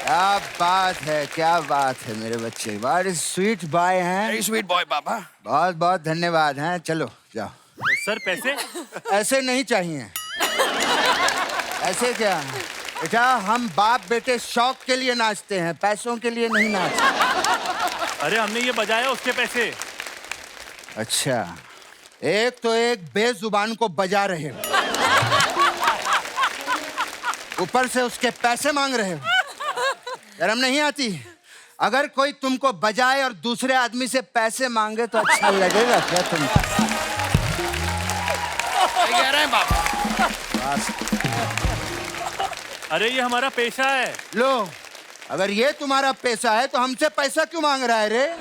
क्या बात है, क्या बात है मेरे बच्चे, बड़े स्वीट बॉय हैं। वेरी स्वीट बॉय पापा। बहुत बहुत धन्यवाद हैं। चलो जाओ। सर पैसे? ऐसे नहीं चाहिए। ऐसे क्या बेटा, हम बाप बेटे शौक के लिए नाचते हैं, पैसों के लिए नहीं नाचते। अरे हमने ये बजाया उसके पैसे। अच्छा, एक तो एक बेजुबान को बजा रहे हो, ऊपर से उसके पैसे मांग रहे हो। शर्म नहीं आती? अगर कोई तुमको बजाए और दूसरे आदमी से पैसे मांगे तो अच्छा लगेगा क्या तुमको? क्या कह रहे हैं पापा? अरे ये हमारा पेशा है। लो, अगर ये तुम्हारा पैसा है तो हमसे पैसा क्यों मांग रहा है रे?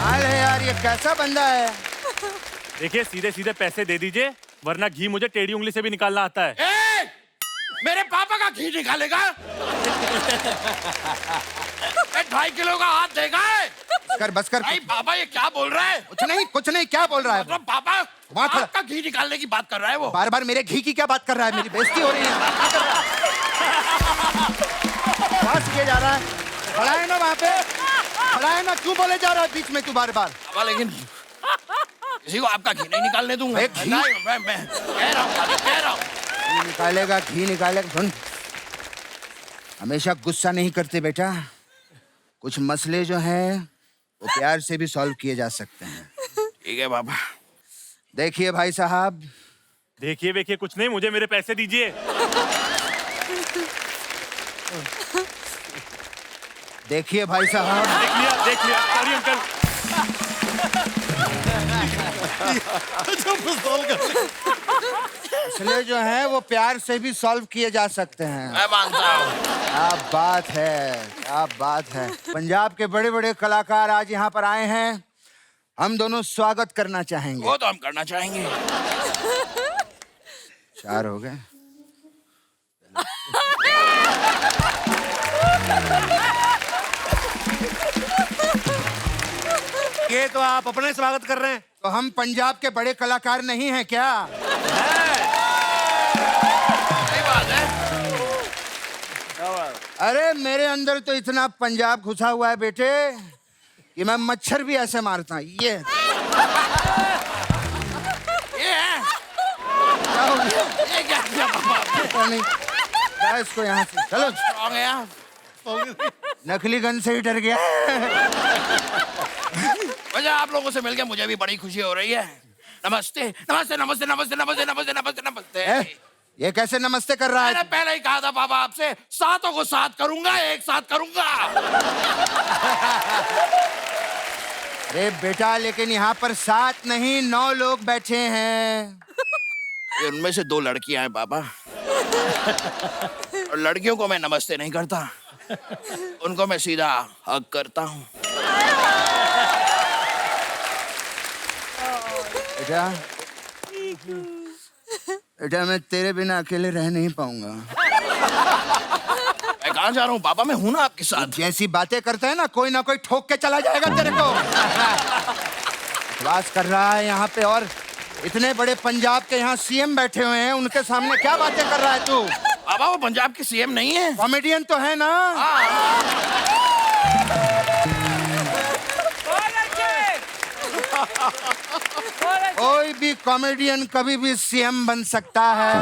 हाल है यार, ये कैसा बंदा है? देखिए सीधे सीधे पैसे दे दीजिए, वरना घी मुझे टेढ़ी उंगली से भी निकालना आता है। मेरे पापा का घी निकालेगा? 2.5 किलो का हाथ देगा है? बस कर। नहीं पापा, ये क्या बोल रहा है? कुछ नहीं, क्या बोल रहा है? मतलब पापा आपका घी निकालने की बात कर रहा है वो। बार बार मेरे घी की क्या बात कर रहा है? मेरी बेइज्जती हो रही है। क्या कर रहा है? बस किए जा रहा है। खड़ा है ना वहाँ पे, खड़ा है ना, क्यों बोले जा रहा है बीच में तू बार बार? पापा लेकिन किसी को आपका घी नहीं निकालने दूंगा। घी? नहीं, मैं कह रहा हूँ। निकालेगा, घी निकालेगा। सुन, हमेशा गुस्सा नहीं करते बेटा। कुछ मसले जो हैं वो प्यार से भी सॉल्व किए जा सकते हैं। ठीक है पापा। देखिए भाई साहब। देखिए देखिए कुछ नहीं, मुझे मेरे पैसे दीजिए। देखिए भाई साहब। देख लिया सॉरी अंकल। मसले जो हैं वो प्यार से भी सॉल्व किए जा सकते हैं। मैं मानता हूँ। क्या बात है, क्या बात है। पंजाब के बड़े बड़े कलाकार आज यहाँ पर आए हैं, हम दोनों स्वागत करना चाहेंगे। वो तो हम करना चाहेंगे। 4 हो गए। ये तो आप अपने स्वागत कर रहे हैं। तो हम पंजाब के बड़े कलाकार नहीं हैं क्या? सही बात है। अरे मेरे अंदर तो इतना पंजाब घुसा हुआ है बेटे कि मैं मच्छर भी ऐसे मारता हूँ। ये है। क्या हो गया? ये क्या किया पापा? पता नहीं। क्या इसको यहाँ से चलो। स्ट्रॉन्ग है आप। नकली गन से ही डर गया। वैसे आप लोगों से मिलकर मुझे भी बड़ी खुशी हो रही है। नमस्ते नमस्ते नमस्ते नमस्ते नमस्ते नमस्ते नमस्ते नमस्ते। ये कैसे नमस्ते कर रहा मैंने है? पहले ही कहा था पापा आपसे, सातों को साथ करूंगा, एक साथ करूंगा। अरे बेटा, लेकिन यहाँ पर 7 नहीं 9 लोग बैठे हैं। ये उनमें से 2 लड़कियां हैं पापा। और लड़कियों को मैं नमस्ते नहीं करता, उनको मैं सीधा हग करता हूँ। बेटा, बेटा मैं तेरे बिना अकेले रह नहीं पाऊंगा। मैं कहाँ जा रहा हूँ पापा, मैं हूं ना आपके साथ। जैसी बातें करते हैं ना कोई ठोक के चला जाएगा तेरे को। बकवास कर रहा है यहाँ पे, और इतने बड़े पंजाब के यहाँ सीएम बैठे हुए हैं, उनके सामने क्या बातें कर रहा है तू? पापा वो पंजाब के सीएम नहीं है, कॉमेडियन तो है ना। कोई भी कॉमेडियन कभी भी सीएम बन सकता है।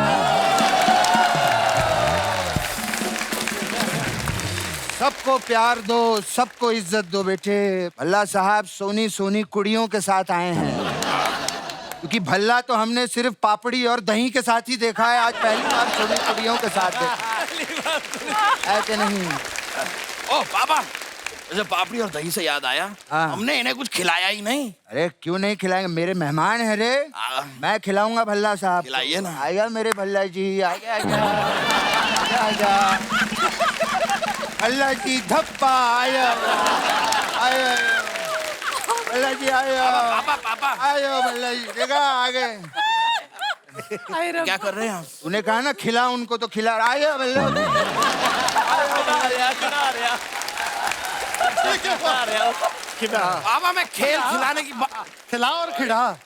सबको प्यार दो, सबको इज्जत दो बेटे। भल्ला साहब सोनी सोनी कुड़ियों के साथ आए हैं, क्योंकि भल्ला तो हमने सिर्फ पापड़ी और दही के साथ ही देखा है, आज पहली बार सोनी कुड़ियों के साथ देखा है कि नहीं? ओ पापा, जैसे पापड़ी और दही से याद आया, हाँ। हमने इन्हें कुछ खिलाया ही नहीं। अरे क्यों नहीं खिलाएंगे, मेरे मेहमान है रे। मैं खिलाऊंगा भल्ला साहब। खिलाइए ना। आएगा मेरे भल्ला जी, आएगा आएगा भल्ला जी, धप्पा आया आया भल्ला जी, आया पापा पापा आयो भल्ला जी, देखा आगे। क्या कर रहे हैं आप? तूने कहा ना खिला उनको, तो खिला। आया भल्ला जी, पापा मैं खेल खिलाने की खिला और खिला।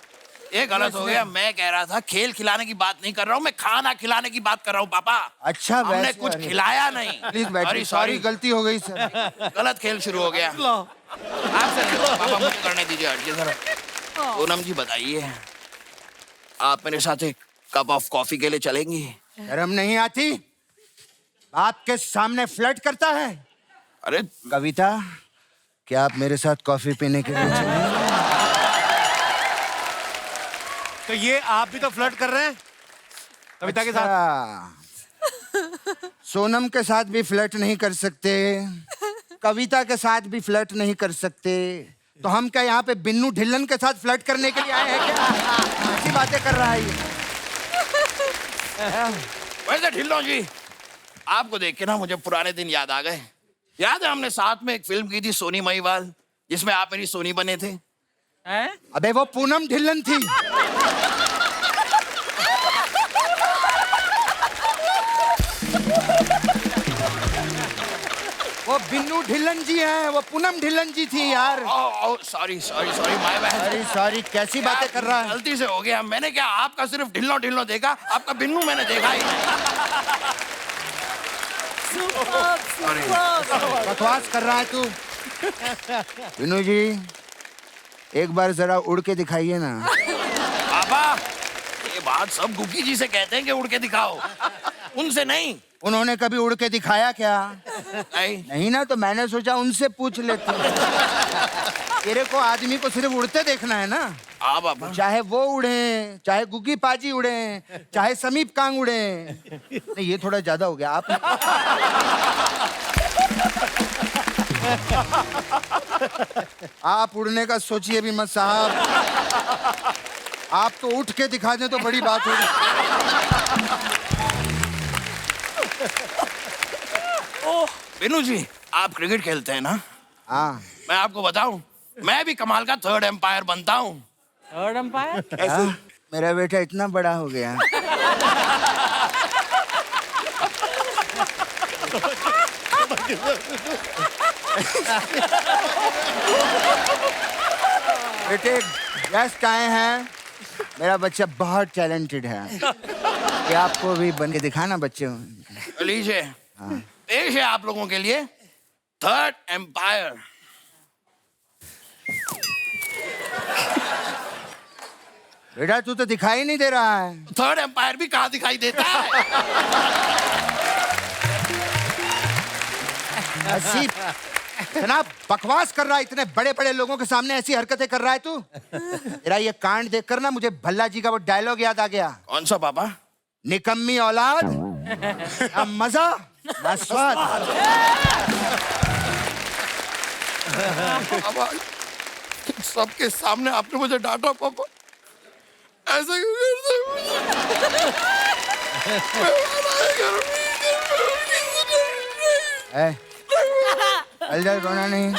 ये गलत हो गया। मैं कह रहा था खेल खिलाने की बात नहीं कर रहा हूँ, मैं खाना खिलाने की बात कर रहा हूँ पापा। अच्छा, हमने वैसे, कुछ अरे। खिलाया नहीं। प्लीज बैठिए, सॉरी, गलती हो गई सर। गलत खेल शुरू हो गया। आपसे नहीं होगा, पापा मुझे करने दीजिए, हटिए जरा। पूनम जी बताइए, आप मेरे साथ एक कप ऑफ कॉफी के लिए चलेंगी? शर्म नहीं आती? आपके सामने फ्लर्ट करता है। अरे कविता, क्या आप मेरे साथ कॉफी पीने के लिए चलेंगे? तो ये आप भी तो फ्लर्ट कर रहे हैं कविता के साथ। अच्छा। सोनम के साथ भी फ्लर्ट नहीं कर सकते, कविता के साथ भी फ्लर्ट नहीं कर सकते, तो हम क्या यहाँ पे बिन्नू ढिल्लन के साथ फ्लर्ट करने के लिए आए हैं क्या? ऐसी बातें कर रहा है ये। वैसे ढिल्लो जी, आपको देख के ना मुझे पुराने दिन याद आ गए। याद है हमने साथ में एक फिल्म की थी सोनी महिवाल, जिसमें आप मेरी सोनी बने थे? अबे वो पूनम ढिल्लन थी। वो बिन्नू ढिल्लन जी हैं, वो पूनम ढिल्लन जी थी यार। Sorry sorry sorry my bad. अरे सॉरी, कैसी बातें कर रहा है? गलती से हो गया। मैंने क्या आपका सिर्फ ढिल्लो ढिल्लो देखा, आपका बिन्नू मैंने देखा ही नहीं। बकवास कर रहा है तू। बिन्नू जी, एक बार जरा उड़ के दिखाइए ना। पापा, ये बात सब गुग्गी जी से कहते हैं कि उड़ के दिखाओ, उनसे नहीं। उन्होंने कभी उड़ के दिखाया क्या? नहीं। नहीं ना, तो मैंने सोचा उनसे पूछ लेते हैं। तेरे को आदमी को सिर्फ उड़ते देखना है ना। हाँ पापा। चाहे वो उड़े, चाहे गुग्गी पाजी उड़े, चाहे समीप कांग उड़े। नहीं, ये थोड़ा ज्यादा हो गया। आप उड़ने का सोचिए भी मत साहब। आप तो उठ के दिखा दें तो बड़ी बात होगी। बिन्नू जी, आप क्रिकेट खेलते हैं ना? हाँ। मैं आपको बताऊं, मैं भी कमाल का थर्ड एम्पायर बनता हूँ। Third umpire? कैसे? मेरा बेटा इतना बड़ा हो गया। बेटे गेस्ट आए हैं, मेरा बच्चा बहुत टैलेंटेड है। ये आपको भी बन के दिखाना बच्चे। लीजिए, पेश है आप लोगों के लिए थर्ड एम्पायर। बेटा तू तो दिखाई नहीं दे रहा है। थर्ड एम्पायर भी कहाँ दिखाई देता है? ऐसी जनाब बकवास कर रहा है, इतने बड़े बड़े लोगों के सामने ऐसी हरकतें कर रहा है तू। तेरा ये कांड देखकर ना मुझे भल्ला जी का वो डायलॉग याद आ गया। कौन सा पापा? निकम्मी औलाद, ना मजा ना स्वाद। पापा, सबके सामने आपने मुझे डांटा पापा, ऐसा क्यों करते हो मुझे? चल जा, रोना नहीं।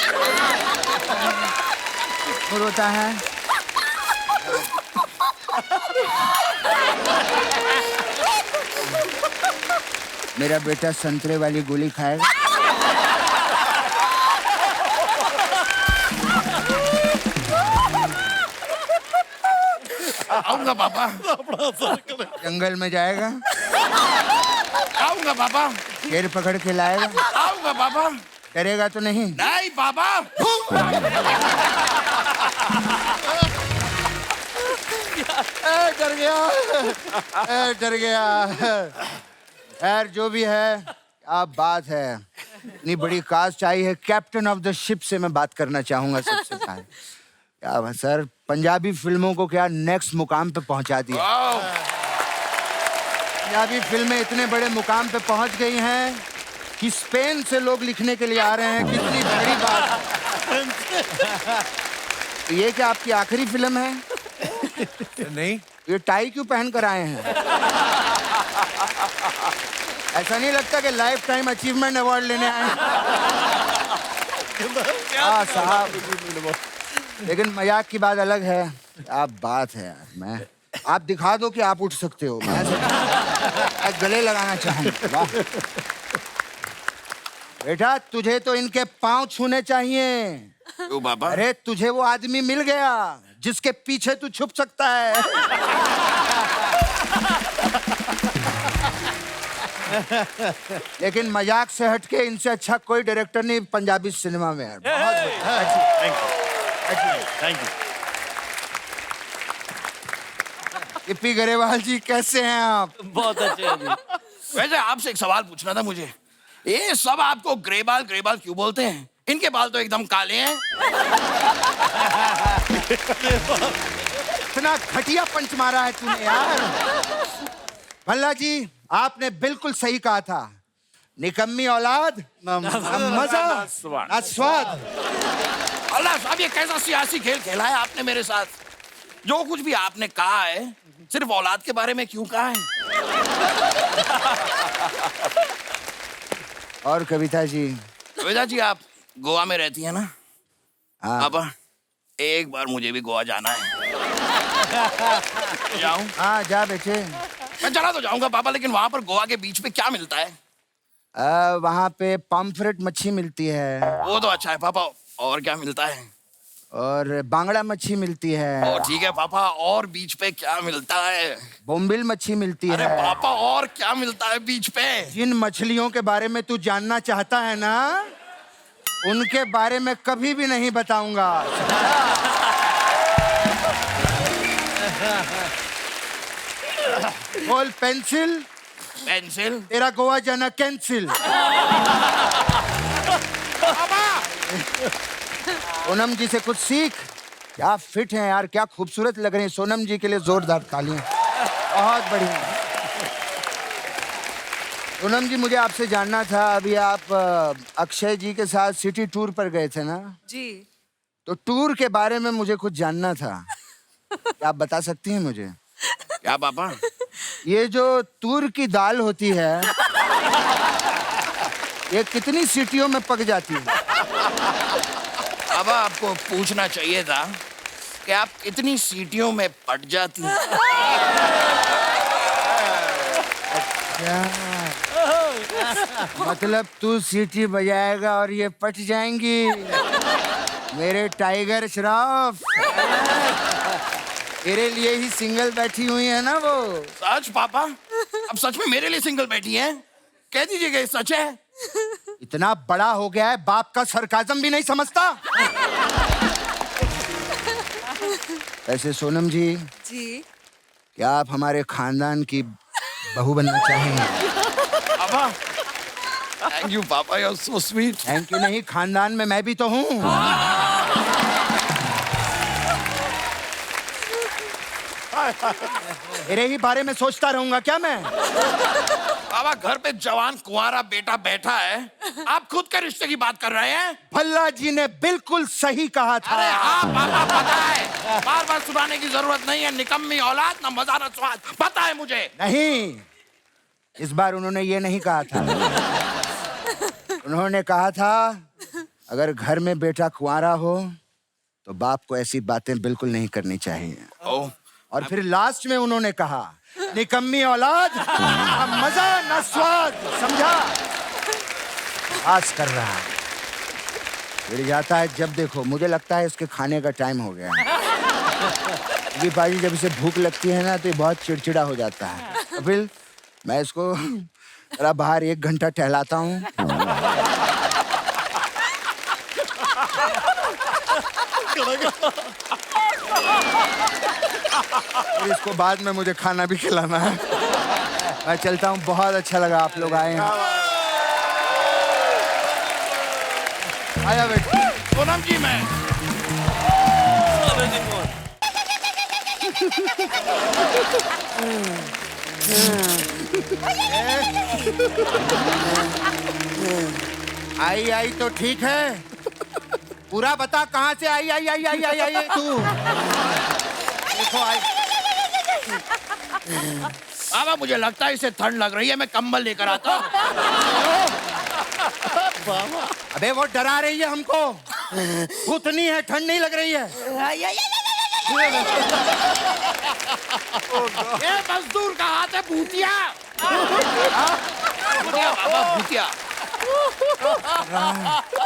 क्यों रोता है? मेरा बेटा संतरे वाली गोली खाएगा। आऊंगा पापा। जंगल में जाएगा, आऊंगा पापा। शेर पकड़ के लाएगा। आऊंगा पापा। डरेगा तो नहीं? नहीं पापा। डर गया, डर गया। खैर जो भी है, आप बात है। इतनी बड़ी कास्ट आई है, कैप्टन ऑफ द शिप से मैं बात करना चाहूंगा सबसे पहले। क्या बात सर, पंजाबी फिल्मों को क्या नेक्स्ट मुकाम पे पहुंचा दिया। वाओ। पंजाबी फिल्में इतने बड़े मुकाम पे पहुंच गई हैं कि स्पेन से लोग लिखने के लिए आ रहे हैं। कितनी बड़ी बात। ये क्या आपकी आखिरी फिल्म है? नहीं, ये टाई क्यों पहन कर आए हैं? ऐसा नहीं लगता कि लाइफ टाइम अचीवमेंट अवार्ड लेने आए हैं? हाँ साहब, लेकिन मजाक की बात अलग है। आप बात है यार, आप दिखा दो कि आप उठ सकते हो। मैं गले लगाना चाहूंगा। वाह बेटा, तुझे तो इनके पांव छूने चाहिए। क्यों पापा? अरे तुझे वो आदमी मिल गया जिसके पीछे तू छुप सकता है। लेकिन मजाक से हटके इनसे अच्छा कोई डायरेक्टर नहीं पंजाबी सिनेमा में है। बहुत थैंक यू। गिप्पी गरेवाल जी कैसे हैं आप? बहुत अच्छे हैं जी। वैसे आपसे एक सवाल पूछना था मुझे, ये सब आपको ग्रे बाल क्यों बोलते हैं? इनके बाल तो एकदम काले हैं। इतना घटिया पंच मारा है तूने यार। भल्ला जी, आपने बिल्कुल सही कहा था। निकम्मी औलाद, ना मजा ना स्वाद। अल्लाह साहब, ये कैसा सियासी खेल खेला है आपने मेरे साथ? जो कुछ भी आपने कहा है सिर्फ औलाद के बारे में क्यों कहा है? और कविता जी? कविता जी, आप गोवा में रहती है ना? हाँ। पापा, एक बार मुझे भी गोवा जाना है। जाऊं? हाँ जा बेटे। मैं चला तो जाऊंगा पापा, लेकिन वहां पर गोवा के बीच पे क्या मिलता है? वहाँ पे पॉम्फ्रेट मच्छी मिलती है। वो तो अच्छा है पापा, और क्या मिलता है? और बांगड़ा मच्छी मिलती है। ओ ठीक है पापा, और बीच पे क्या मिलता है? बोम्बिल मच्छी मिलती अरे है। पापा, और क्या मिलता है बीच पे? जिन मछलियों के बारे में तू जानना चाहता है ना, उनके बारे में कभी भी नहीं बताऊंगा। बोल पेंसिल, पेंसिल? तेरा गोवा जाना कैंसिल। सोनम जी से कुछ सीख। क्या फिट हैं यार, क्या खूबसूरत लग रही हैं। सोनम जी के लिए जोरदार तालियां। बहुत बढ़िया। सोनम जी, मुझे आपसे जानना था, अभी आप अक्षय जी के साथ सिटी टूर पर गए थे ना? जी। तो टूर के बारे में मुझे कुछ जानना था। क्या आप बता सकती हैं मुझे? क्या पापा? ये जो तूर की दाल होती है, ये कितनी सीटियों में पक जाती है? पापा, आपको पूछना चाहिए था कि आप कितनी सीटियों में पट जाती हैं। मतलब तू सीटी बजाएगा और ये पट जाएंगी? मेरे टाइगर श्रॉफ, तेरे लिए ही सिंगल बैठी हुई है ना वो? सच पापा? अब सच में मेरे लिए सिंगल बैठी हैं? कह दीजिएगा ये सच है। इतना बड़ा हो गया है, बाप का सरकाजम भी नहीं समझता। ऐसे सोनम जी, जी। क्या आप हमारे खानदान की बहू बनना चाहेंगे? पापा, थैंक यू पापा, you are so sweet. Thank you नहीं, खानदान में मैं भी तो हूँ। तेरे ही बारे में सोचता रहूंगा क्या मैं? पापा, घर पे जवान कुंवारा बेटा बैठा है, आप खुद के रिश्ते की बात कर रहे हैं? भल्ला जी ने बिल्कुल सही कहा था। अरे हाँ पापा, पता है, बार बार सुनाने की जरूरत नहीं है। निकम्मी औलाद, ना मजा ना स्वाद, पता है मुझे। नहीं, इस बार उन्होंने ये नहीं कहा था। उन्होंने कहा था, अगर घर में बेटा कुंवारा हो तो बाप को ऐसी बातें बिल्कुल नहीं करनी चाहिए। ओह, और फिर लास्ट में उन्होंने कहा, निकम्मी औलाद, ना मजा ना स्वाद, समझा? आस कर रहा है, फिर जाता है जब देखो। मुझे लगता है इसके खाने का टाइम हो गया। क्योंकि बाजी जब इसे भूख लगती है ना, तो ये बहुत चिड़चिड़ा हो जाता है। तो फिर मैं इसको जरा बाहर 1 घंटा टहलाता हूँ। फिर इसको बाद में मुझे खाना भी खिलाना है। मैं चलता हूँ, बहुत अच्छा लगा आप लोग आए हैं। आया बेटा। सोनम जी, मैं आई आई तो ठीक है, पूरा बता कहाँ से आई आई आई आई आई आई तू? देखो आई। पापा, मुझे लगता है इसे ठंड लग रही है, मैं कंबल लेकर आता हूँ। अबे वो डरा रही है हमको। भूतनी है, ठंड नहीं लग रही है। ये मजदूर का हाथ है, भूतिया। भूतिया पापा, भूतिया।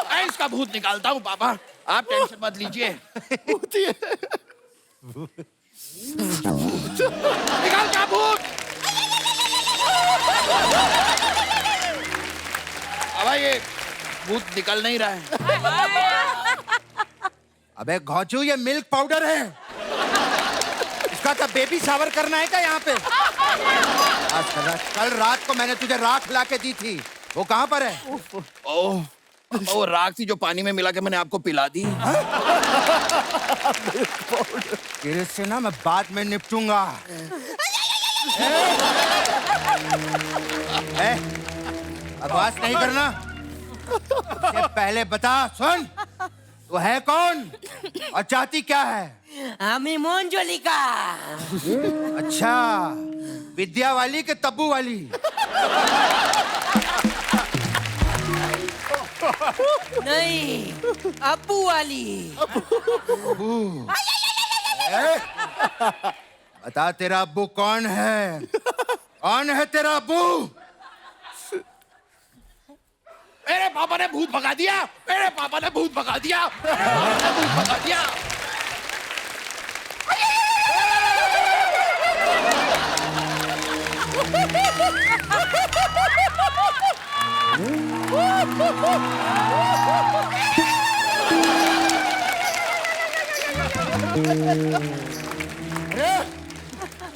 मैं इसका भूत निकालता हूँ पापा, आप टेंशन मत लीजिए। निकाल क्या भूत? अब ये भूत निकल नहीं रहा है। अबे घोंचू, ये मिल्क पाउडर है। इसका क्या बेबी शावर करना है क्या यहाँ पे? कल रात को मैंने तुझे राख ला के दी थी, वो कहाँ पर है? ओह, वो राख थी जो पानी में मिला के मैंने आपको पिला दी। तेरे से ना मैं बाद में निपटूंगा। बकवास नहीं करना। इससे पहले बता, सुन, तू है कौन और चाहती क्या है? हमें मंजुलिका। अच्छा, विद्या वाली के तब्बू वाली? नहीं, अब्बू वाली। अब्बू? बता, तेरा अब्बू कौन है? कौन है तेरा अब्बू? मेरे पापा ने भूत भगा दिया। मेरे पापा ने भूत भगा दिया। मेरे पापा ने भूत भगा दिया।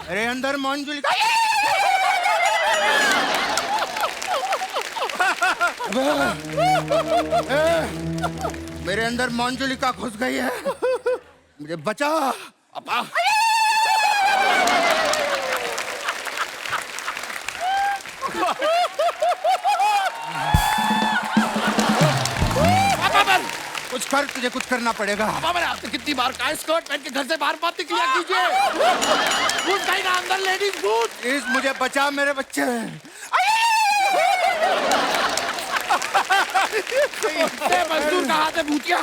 अरे अंदर मंजुलिका। मेरे अंदर मंजुलिका घुस गई है, मुझे बचा। पापा, कुछ कर, तुझे कुछ करना पड़ेगा। पापा, मैंने आपसे कितनी बार कहा स्कर्ट पहन के घर से बाहर मत निकलिया कीजिए। भूत कहीं ना अंदर, लेडीज भूत। प्लीज मुझे बचा मेरे बच्चे। मजदूर का हाथ है भूतिया।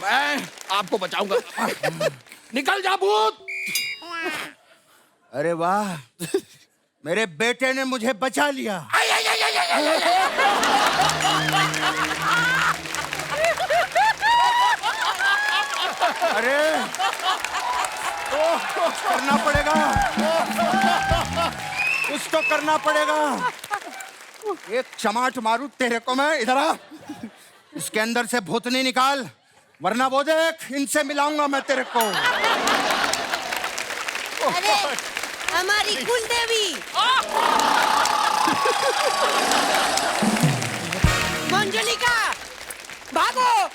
मैं आपको बचाऊंगा। निकल जा भूत। अरे वाह, मेरे बेटे ने मुझे बचा लिया। अरे कुछ करना पड़ेगा, कुछ तो करना पड़ेगा। एक चमाट मारू तेरे को मैं। इधर आ, इसके अंदर से भूतनी निकाल, वरना वो देख, इनसे मिलाऊंगा मैं तेरे को। अरे, हमारी कुल देवी। मंजुलिका, भागो।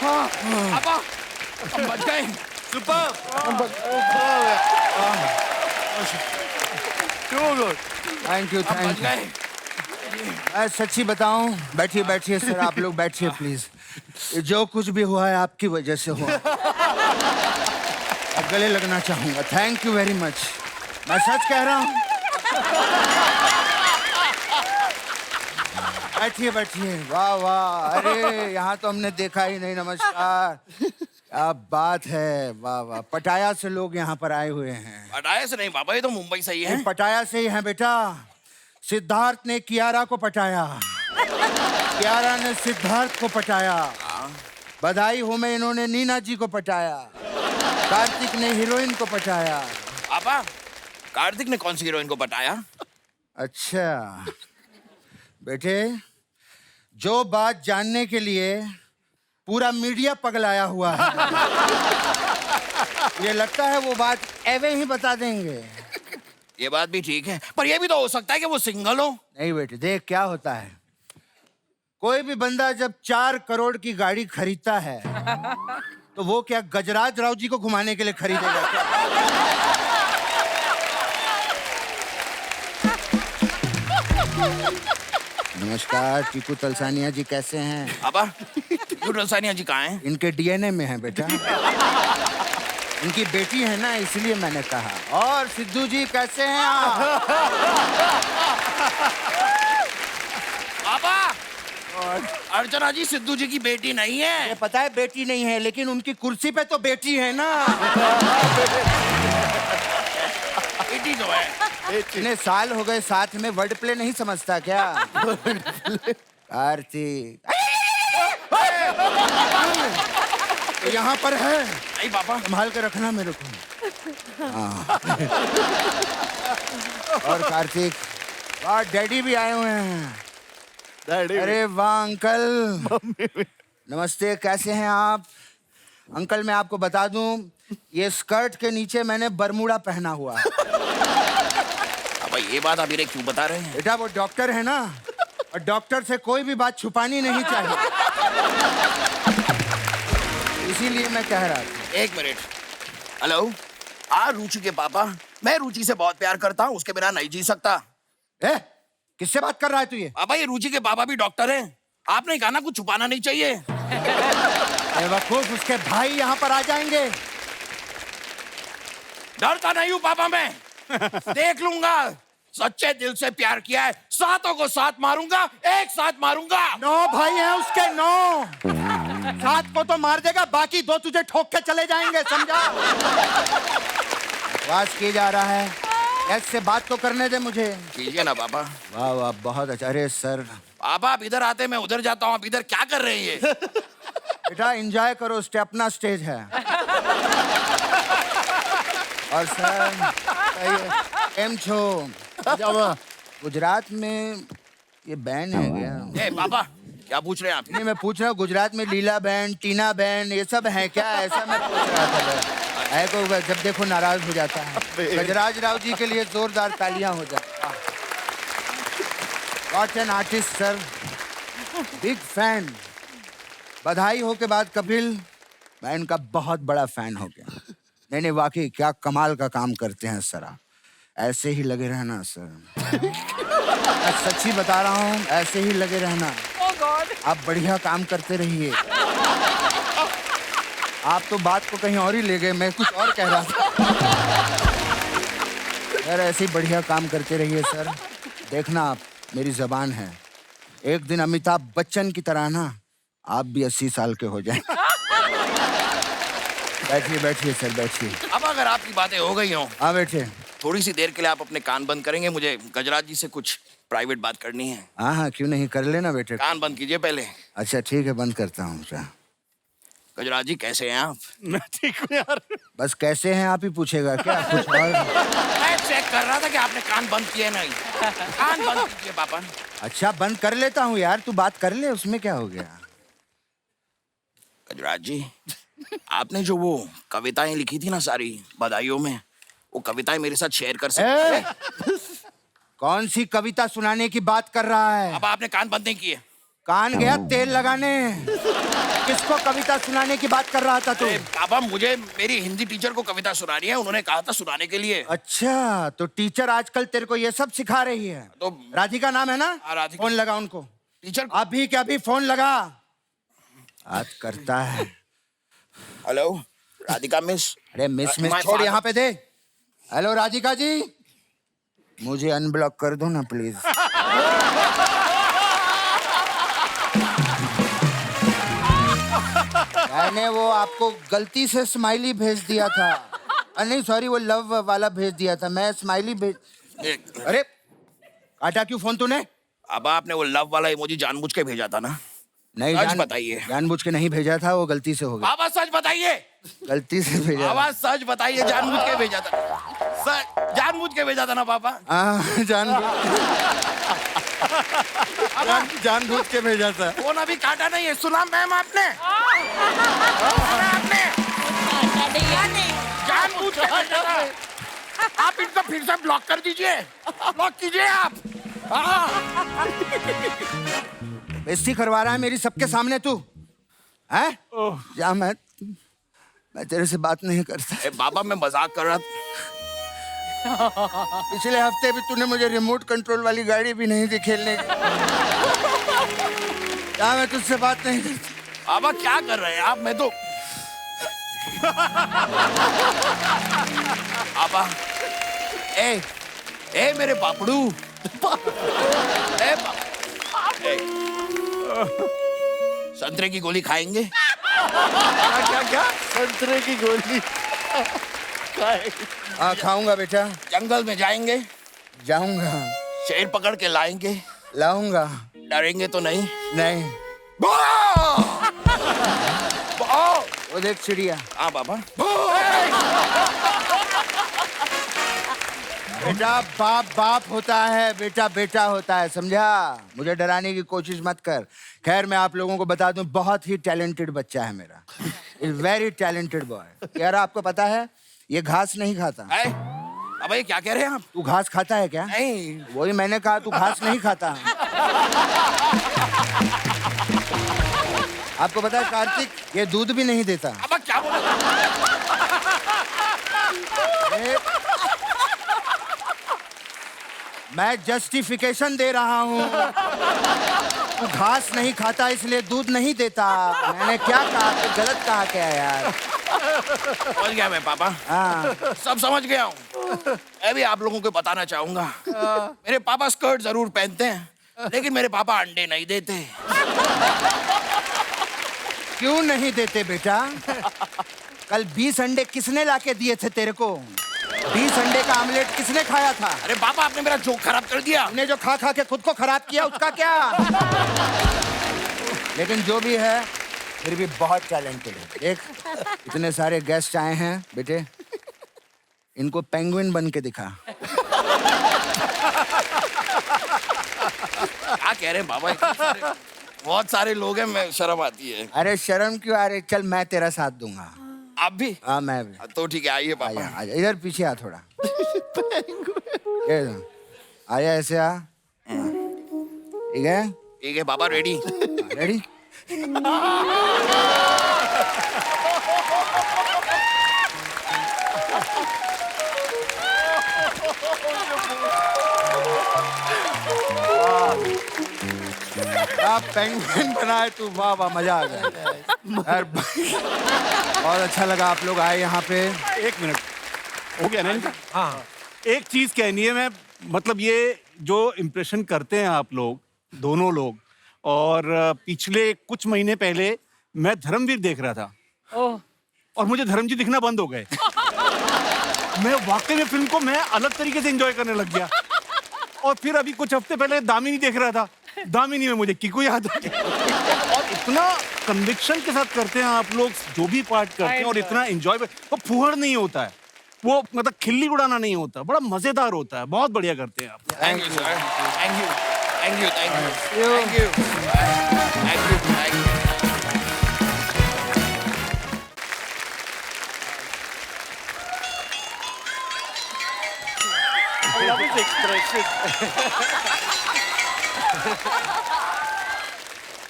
पापा, हम बच गए। थैंक यू, हम थैंक बच यू। गए। मैं सच्ची बताऊं, बैठिए बैठिए सर, आप लोग बैठिए प्लीज। ये जो कुछ भी हुआ है आपकी वजह से हुआ। अब गले लगना चाहूंगा। थैंक यू वेरी मच, मैं सच कह रहा हूं। बैठिए बैठिए। वाह वाह, अरे यहाँ तो हमने देखा ही नहीं। नमस्कार, क्या बात है। वाह वाह, पटाया से लोग यहाँ पर आए हुए हैं। पटाया से नहीं पापा, ये तो मुंबई से ही है। पटाया से ही है बेटा। सिद्धार्थ ने कियारा को पटाया, कियारा ने सिद्धार्थ को पटाया। बधाई हो में इन्होंने नीना जी को पटाया। कार्तिक ने हीरोइन को पटाया। पापा, कार्तिक ने कौन सी हीरोइन को पटाया? अच्छा बेटे, जो बात जानने के लिए पूरा मीडिया पगलाया हुआ है, ये लगता है वो बात एवे ही बता देंगे। ये बात भी ठीक है, पर ये भी तो हो सकता है कि वो सिंगल हो। नहीं बेटे, देख क्या होता है। कोई भी बंदा जब 4 करोड़ की गाड़ी खरीदता है तो वो क्या गजराज राव जी को घुमाने के लिए खरीदेगा क्या? नमस्कार, टीकू तलसानिया जी कैसे हैं? पापा, यूट्यूब सानिया जी कहाँ हैं? इनके डीएनए में है बेटा। इनकी बेटी है ना, इसलिए मैंने कहा। और सिद्धू जी कैसे हैं आप? पापा, अर्चना जी सिद्धू जी की बेटी नहीं है। ये पता है बेटी नहीं है, लेकिन उनकी कुर्सी पे तो बेटी है ना। बेटी तो है। इतने साल हो गए साथ में, वर्ड प्ले नहीं समझता क्या? कार्तिक, तो यहाँ पर है, नहीं पापा। संभाल के रखना मेरे को। हाँ। और कार्तिक, वाह डैडी भी आए हुए हैं। अरे वाह अंकल, नमस्ते, कैसे हैं आप? अंकल मैं आपको बता दूं, ये स्कर्ट के नीचे मैंने बरमूडा पहना हुआ है। पापा ये बात आप इन्हें क्यों बता रहे हैं? बेटा वो डॉक्टर है ना, और डॉक्टर से कोई भी बात छुपानी नहीं चाहिए, इसीलिए मैं कह रहा था। एक मिनट। हेलो, रुचि के पापा, मैं रुचि से बहुत प्यार करता हूँ, उसके बिना नहीं जी सकता। ए, किससे बात कर रहा है तू ये? पापा ये रुचि के पापा भी डॉक्टर हैं, आपने कहा ना कुछ छुपाना नहीं चाहिए। बेवकूफ, उसके भाई यहाँ पर आ जाएंगे। डरता नहीं हूँ पापा मैं, देख लूंगा। सच्चे दिल से प्यार किया है, सातों को साथ मारूंगा, एक साथ मारूंगा। 9 भाई हैं उसके, 9। 7 को तो मार देगा, बाकी 2 तुझे ठोक के चले जाएंगे, समझा? बकवास किया जा रहा है, ऐसे बात तो करने दे मुझे। कीजिए ना पापा। वाह वाह, बहुत अच्छा। अरे सर, पापा आप इधर आते मैं उधर जाता हूँ, आप इधर क्या कर रहे हैं ये? बेटा एंजॉय करो, अपना स्टेज है। और सर एम छो गुजरात में ये बैंड है क्या? ए पापा क्या पूछ रहे हैं आप? नहीं मैं पूछ रहा हूँ, गुजरात में लीला बैंड, टीना बैंड, ये सब है क्या? ऐसा मैं पूछ रहा था। है को जब देखो नाराज हो जाता है। गजराज राव जी के लिए जोरदार तालियां हो जाए। What an artist sir, big fan. बधाई हो के बाद कपिल, मैं इनका बहुत बड़ा फैन हो गया। नहीं वाकई क्या कमाल का काम करते हैं सर आप, ऐसे ही लगे रहना सर। मैं सच्ची बता रहा हूँ, ऐसे ही लगे रहना। आप बढ़िया काम करते रहिए। आप तो बात को कहीं और ही ले गए, मैं कुछ और कह रहा था। यार ऐसे ही बढ़िया काम करते रहिए सर। देखना आप, मेरी जबान है, एक दिन अमिताभ बच्चन की तरह ना आप भी 80 साल के हो जाएं। बैठिए बैठिए सर, बैठिए। अब अगर आपकी बातें हो गई हों, हाँ बैठिए। थोड़ी सी देर के लिए आप अपने कान बंद करेंगे, मुझे गजराज जी से कुछ प्राइवेट बात करनी है। हाँ हाँ क्यों नहीं, कर लेना बेटे। कान बंद कीजिए पहले। अच्छा ठीक है, बंद करता हूँ। गजराज जी कैसे हैं आप? मैं ठीक हूँ यार। बस कैसे हैं आप ही पूछेगा क्या, कुछ और? मैं चेक कर रहा था कि आपने कान बंद किए नहीं। कान बंद कीजिए पापा। अच्छा बंद कर लेता हूँ यार, तू बात कर ले, उसमें क्या हो गया। गजराज जी, आपने जो वो कविताएं लिखी थी ना सारी बधाइयों में, वो कविताएं मेरे साथ शेयर कर सकते हैं? कौन सी कविता सुनाने की बात कर रहा है? अब आपने कान बंद नहीं किए। कान गया तेल लगाने। किसको कविता सुनाने की बात कर रहा था तू? पापा मुझे मेरी हिंदी टीचर को कविता सुनानी है, उन्होंने कहा था सुनाने के लिए। अच्छा तो टीचर आजकल तेरे को ये सब सिखा रही है? तो राधिका नाम है ना? राधिका। फोन लगा उनको टीचर। अभी के अभी फोन लगा। बात करता है। Hello Radhika miss. अरे मिस My छोड़, father- यहाँ पे दे। हेलो राधिका जी, मुझे अनब्लॉक कर दो ना प्लीज। मैंने वो आपको गलती से स्माइली भेज दिया था। नहीं सॉरी, वो लव वाला भेज दिया था, मैं स्माइली भेज। अरे काटा क्यों फोन तूने? अब आपने वो लव वाला इमोजी जानबूझ के भेजा था ना? नहीं सच बताइए। जानबूझ के नहीं भेजा था, वो गलती से हो गया। बाबा सच बताइए। गलती से भेजा। आवाज सच बताइए, जानबूझ के भेजा था? सच जानबूझ के भेजा था ना पापा? हाँ जानबूझ के भेजा था। फोन अभी काटा नहीं है, सुना मैम आपने? सुना आपने? जानबूझ के भेजा था। आप इनको फिर से ब्लॉक कर दीजिए, ब्लॉक कीजिए आप। बेइज्जती करवा रहा है मेरी सबके सामने तू, हैं? जा, मैं तेरे से बात नहीं करता। बाबा मैं मजाक कर रहा था। पिछले हफ्ते भी तूने मुझे रिमोट कंट्रोल वाली गाड़ी भी नहीं दी खेलने की। जा, मैं तुझसे बात नहीं करता। बाबा क्या कर रहे हैं आप? मैं तो बाबा ए मेरे पापड़ू। संतरे की गोली खाएंगे? क्या संतरे की गोली? हाँ खाऊंगा बेटा। जंगल में जाएंगे? जाऊंगा। शेर पकड़ के लाएंगे? लाऊंगा। डरेंगे तो नहीं? नहीं। वो देख चिड़िया। हाँ पापा। बेटा बाप बाप होता है, बेटा बेटा होता है, समझा? मुझे डराने की कोशिश मत कर। खैर मैं आप लोगों को बता दूं, बहुत ही टैलेंटेड बच्चा है मेरा। Is very talented boy. यार आपको पता है ये घास नहीं खाता। अब ये क्या कह रहे हैं आप? तू घास खाता है क्या? नहीं। वही मैंने कहा, तू घास नहीं खाता। आपको पता है कार्तिक, ये दूध भी नहीं देता। अब क्या बोला? मैं जस्टिफिकेशन दे रहा हूँ। तू घास नहीं खाता इसलिए दूध नहीं देता। मैंने क्या कहा? तू गलत कहा क्या यार? समझ गया मैं पापा। हाँ। सब समझ गया हूँ। मैं भी आप लोगों को बताना चाहूंगा, मेरे पापा स्कर्ट जरूर पहनते हैं, लेकिन मेरे पापा अंडे नहीं देते। क्यों नहीं देते बेटा? कल 20 अंडे किसने लाके दिए थे तेरे को? 20 अंडे का आमलेट किसने खाया था? अरे पापा आपने मेरा जोक खराब कर दिया। हमने जो खा खा के खुद को खराब किया उसका क्या? लेकिन जो भी है फिर भी बहुत टैलेंटेड है। देख इतने सारे गेस्ट आए हैं बेटे, इनको पेंगुइन बन के दिखा। क्या कह रहे हैं बाबा? बहुत सारे लोग हैं, मैं शर्म आती है। अरे शर्म क्यों आ रही? चल मैं तेरा साथ दूंगा। आप भी? हाँ मैं भी। तो ठीक है, आइए आजा पापा। आजा, इधर पीछे आ थोड़ा। ये आया ऐसे आ। ठीक है? ठीक है पापा, रेडी? रेडी? आप पेंगुइन बनाए तू, वाह वाह, मजा आ गया यार। बहुत अच्छा लगा आप लोग आए यहाँ पे। एक मिनट हो गया ना इनका? हाँ, एक चीज कहनी है। मैं मतलब ये जो इम्प्रेशन करते हैं आप लोग दोनों लोग, और पिछले कुछ महीने पहले मैं धर्मवीर देख रहा था और मुझे धर्मजी दिखना बंद हो गए। मैं वाकई में फिल्म को मैं अलग तरीके से एंजॉय करने लग गया। और फिर अभी कुछ हफ्ते पहले दामिनी देख रहा था, दामिनी में मुझे किकू याद आ गया। और इतना कन्विक्शन के साथ करते हैं आप लोग जो भी पार्ट करते हैं, और इतना एंजॉय, वो फुहड़ नहीं होता है, वो मतलब खिल्ली उड़ाना नहीं होता, बड़ा मजेदार होता है। बहुत बढ़िया करते हैं आप। Thank you sir, thank you, thank you, thank you, thank you, thank you, thank you.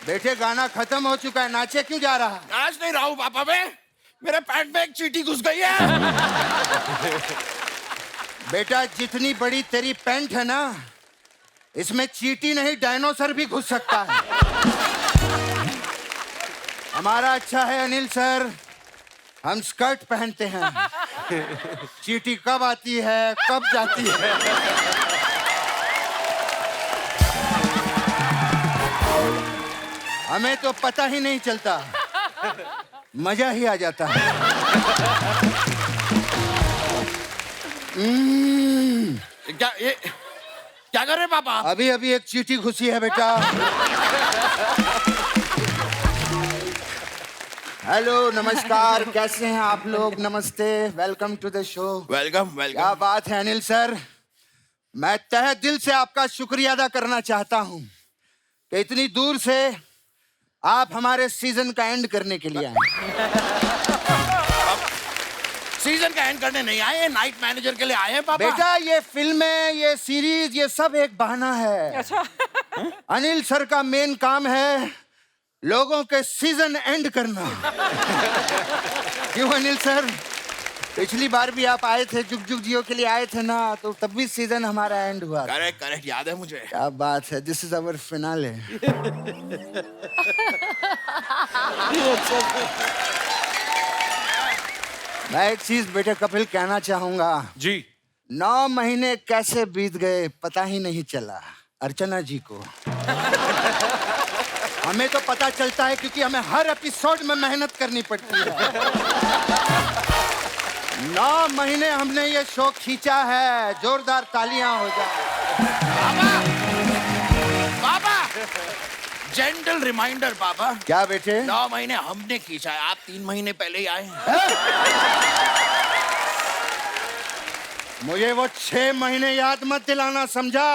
बेटे गाना खत्म हो चुका है, नाचे क्यों जा रहा? नाच नहीं रहा हूँ पापा, मैं मेरे पैंट में एक चींटी घुस गई है। बेटा जितनी बड़ी तेरी पैंट है ना, इसमें चींटी नहीं डायनासोर भी घुस सकता है। हमारा अच्छा है अनिल सर, हम स्कर्ट पहनते हैं। चींटी कब आती है कब जाती है। हमें तो पता ही नहीं चलता, मजा ही आ जाता है। क्या कर रहे हैं पापा? अभी अभी एक चींटी घुसी है बेटा। हेलो नमस्कार, कैसे हैं आप लोग? नमस्ते, welcome to the show. Welcome क्या वेलकम। बात है अनिल सर, मैं तहे दिल से आपका शुक्रिया अदा करना चाहता हूं कि इतनी दूर से आप हमारे सीजन का एंड करने के लिए आए। सीजन का एंड करने नहीं आए, नाइट मैनेजर के लिए आए हैं पापा। बेटा ये फिल्में, ये सीरीज, ये सब एक बहाना है। अच्छा। अनिल सर का मेन काम है लोगों के सीजन एंड करना। क्यों अनिल सर? पिछली बार भी आप आए थे, जुग जुग जियो के लिए आए थे ना, तो तब भी सीजन हमारा एंड हुआ। करेक्ट करेक्ट, याद है मुझे। क्या बात है, दिस इज अवर फिनाले। मैं एक चीज बेटे कपिल कहना चाहूंगा जी। 9 महीने कैसे बीत गए पता ही नहीं चला अर्चना जी को। हमें तो पता चलता है क्योंकि हमें हर एपिसोड में मेहनत करनी पड़ती है। 9 महीने हमने ये शो खींचा है, जोरदार तालियां हो जाए। पापा जेंटल रिमाइंडर पापा, क्या बेटे? 9 महीने हमने खींचा है, आप 3 महीने पहले ही आए हैं। मुझे वो 6 महीने याद मत दिलाना, समझा?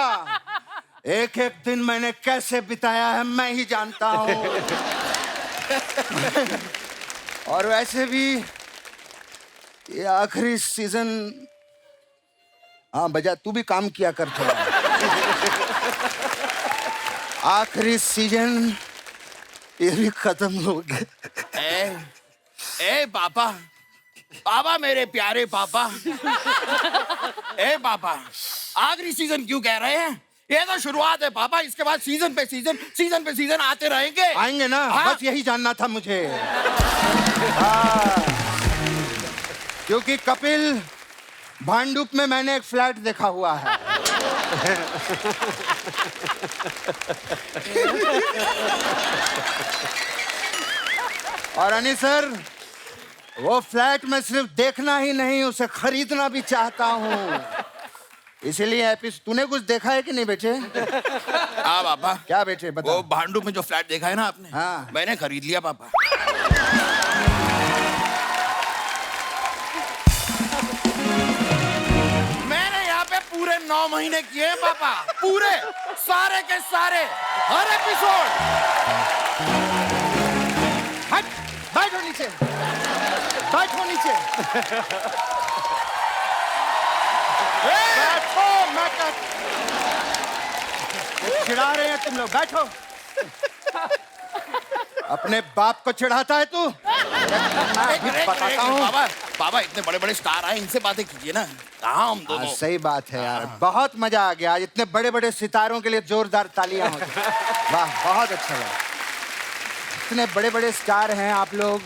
एक एक दिन मैंने कैसे बिताया है मैं ही जानता हूँ। और वैसे भी ये आखिरी सीजन, हाँ बजा तू भी काम किया कर थोड़ा। आखिरी सीजन ये भी खत्म हो गया। ए पापा, पापा मेरे प्यारे पापा, ए पापा, आखिरी सीजन क्यों कह रहे हैं? ये तो शुरुआत है पापा, इसके बाद सीजन पे सीजन आते रहेंगे। आएंगे ना? हाँ? बस यही जानना था मुझे। हाँ। क्योंकि कपिल भांडुप में मैंने एक फ्लैट देखा हुआ है। और अनिल सर, वो फ्लैट में सिर्फ देखना ही नहीं, उसे खरीदना भी चाहता हूँ। इसीलिए तूने कुछ देखा है कि नहीं बेटे? हाँ पापा। क्या बेटे बता? वो भांडुप में जो फ्लैट देखा है ना आपने, हाँ। मैंने खरीद लिया पापा। मैंने यहाँ पे पूरे 9 महीने किए हैं पापा, पूरे सारे के सारे, हर एपिसोड। हट, बैठो नीचे, बैठो नीचे। बैठो, मैं चिढ़ा रहे हैं तुम लोग, बैठो। अपने बाप को चिढ़ाता है तू? बताता हूँ। बाबा, बाबा इतने बड़े बड़े स्टार आए, इनसे बातें कीजिए ना। कहाँ हम दोनों? सही बात है यार, बहुत मजा आ गया आज। इतने बड़े बड़े सितारों के लिए जोरदार तालियां हो। वाह, बहुत अच्छा लगा। इतने बड़े बड़े स्टार हैं आप लोग,